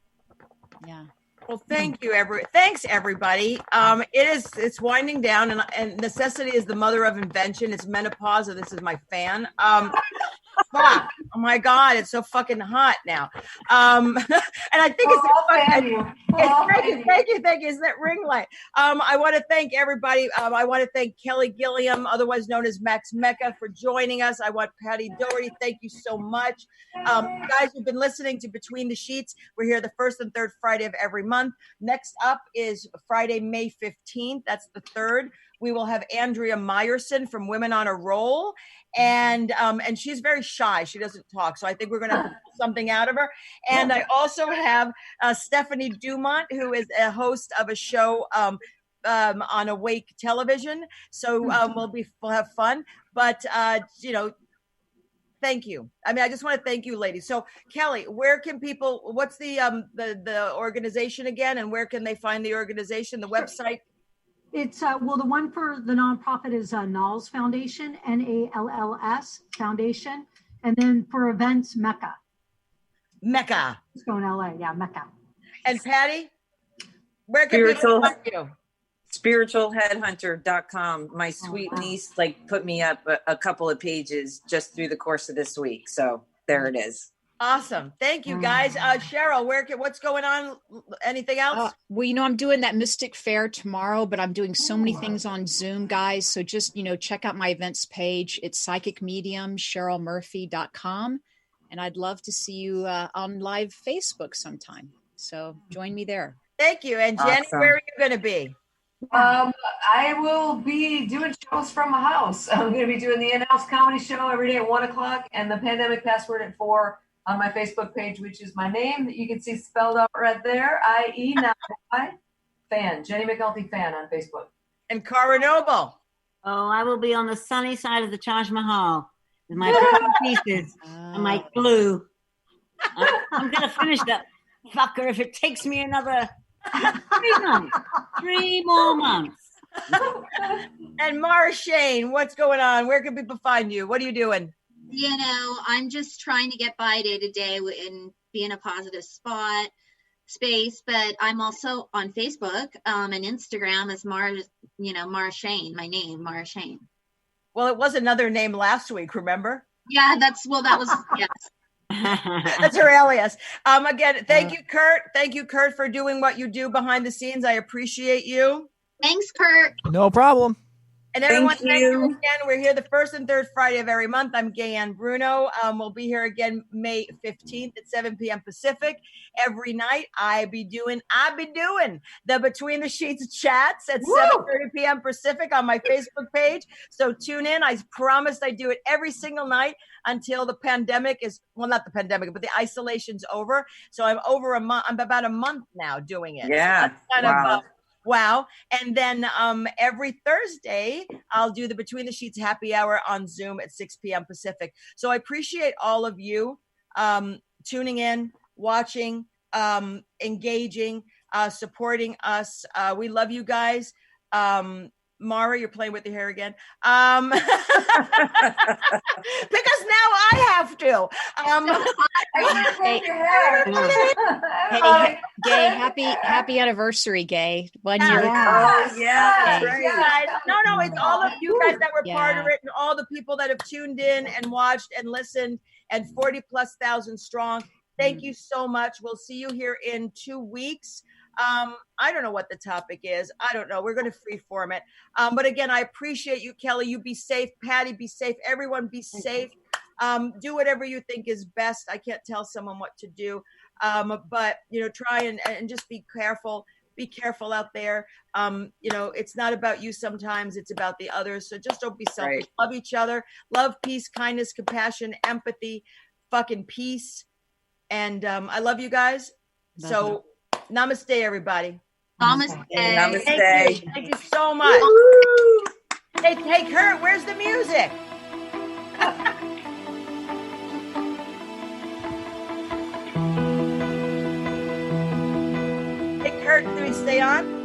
Yeah. Well, thanks everybody. It's winding down, and necessity is the mother of invention. It's menopause, and this is my fan. Fuck. Oh my God, it's so fucking hot now. And I think thank you. It's that ring light. I want to thank everybody. I want to thank Kelly Gilliam, otherwise known as Max Mecca, for joining us. I want Patty Dougherty. Thank you so much. Guys, you've been listening to Between the Sheets. We're here the first and third Friday of every month. Next up is Friday, May 15th. That's the 3rd. We will have Andrea Meyerson from Women on a Roll. And she's very shy. She doesn't talk. So I think we're going to have to pull something out of her. And I also have Stephanie Dumont, who is a host of a show on Awake Television. So we'll have fun. But, thank you. I mean, I just want to thank you, ladies. So Kelly, where can people, what's the organization again? And where can they find the organization, the website? It's the one for the nonprofit is NALS Foundation, NALLS Foundation, and then for events, Mecca. It's going LA, yeah, Mecca. And Patty, where can people find you? Spiritualheadhunter.com. My sweet niece put me up a couple of pages just through the course of this week, so there it is. Awesome. Thank you, guys. Cheryl, what's going on? Anything else? Well, I'm doing that Mystic Fair tomorrow, but I'm doing so many things on Zoom, guys. So just, check out my events page. It's psychicmediumcherylmurphy.com. And I'd love to see you on live Facebook sometime. So join me there. Thank you. And Jenny, where are you going to be? I will be doing shows from my house. I'm going to be doing the in-house comedy show every day at 1:00 and the Pandemic Password at 4 on my Facebook page, which is my name that you can see spelled out right there. I.E. fan, Jenny McNulty fan on Facebook. And Cara Noble. Oh, I will be on the sunny side of the Taj Mahal with my pieces and my glue. I'm going to finish that fucker if it takes me another 3 months. 3 more months. And Mara Shane, what's going on? Where can people find you? What are you doing? I'm just trying to get by day to day and be in a positive space, but I'm also on Facebook and Instagram as Mara Shane, my name, Mara Shane. Well, it was another name last week, remember? Yeah, that was, yes. That's her alias. Again, thank you, Kurt. Thank you, Kurt, for doing what you do behind the scenes. I appreciate you. Thanks, Kurt. No problem. And everyone, thank you again. We're here the first and third Friday of every month. I'm Gaye Ann Bruno. We'll be here again May 15th at 7 p.m. Pacific. Every night, I be doing the Between the Sheets chats at 7:30 p.m. Pacific on my Facebook page. So tune in. I promised I'd do it every single night until the pandemic is, well, not the pandemic, but the isolation's over. So I'm about a month now doing it. Yeah. So that's kind of wow. And then every Thursday, I'll do the Between the Sheets happy hour on Zoom at 6 p.m. Pacific. So I appreciate all of you tuning in, watching, engaging, supporting us. We love you guys. Mara, you're playing with your hair again. Because now I have to. Hey, Gaye, happy anniversary, Gaye. 1 year. Oh, yeah. Right. No, it's all of you guys that were part of it and all the people that have tuned in and watched and listened and 40,000+ strong. Thank you so much. We'll see you here in 2 weeks. I don't know what the topic is. I don't know. We're going to freeform it. But again, I appreciate you, Kelly. You be safe. Patty, be safe. Everyone be safe. Do whatever you think is best. I can't tell someone what to do. But, try and just be careful. Be careful out there. It's not about you sometimes. It's about the others. So just don't be selfish. Right. Love each other. Love, peace, kindness, compassion, empathy, fucking peace. And I love you guys. So namaste, everybody. Namaste. Namaste. Thank you so much. Hey, Kurt, where's the music? Hey, Kurt, do we stay on?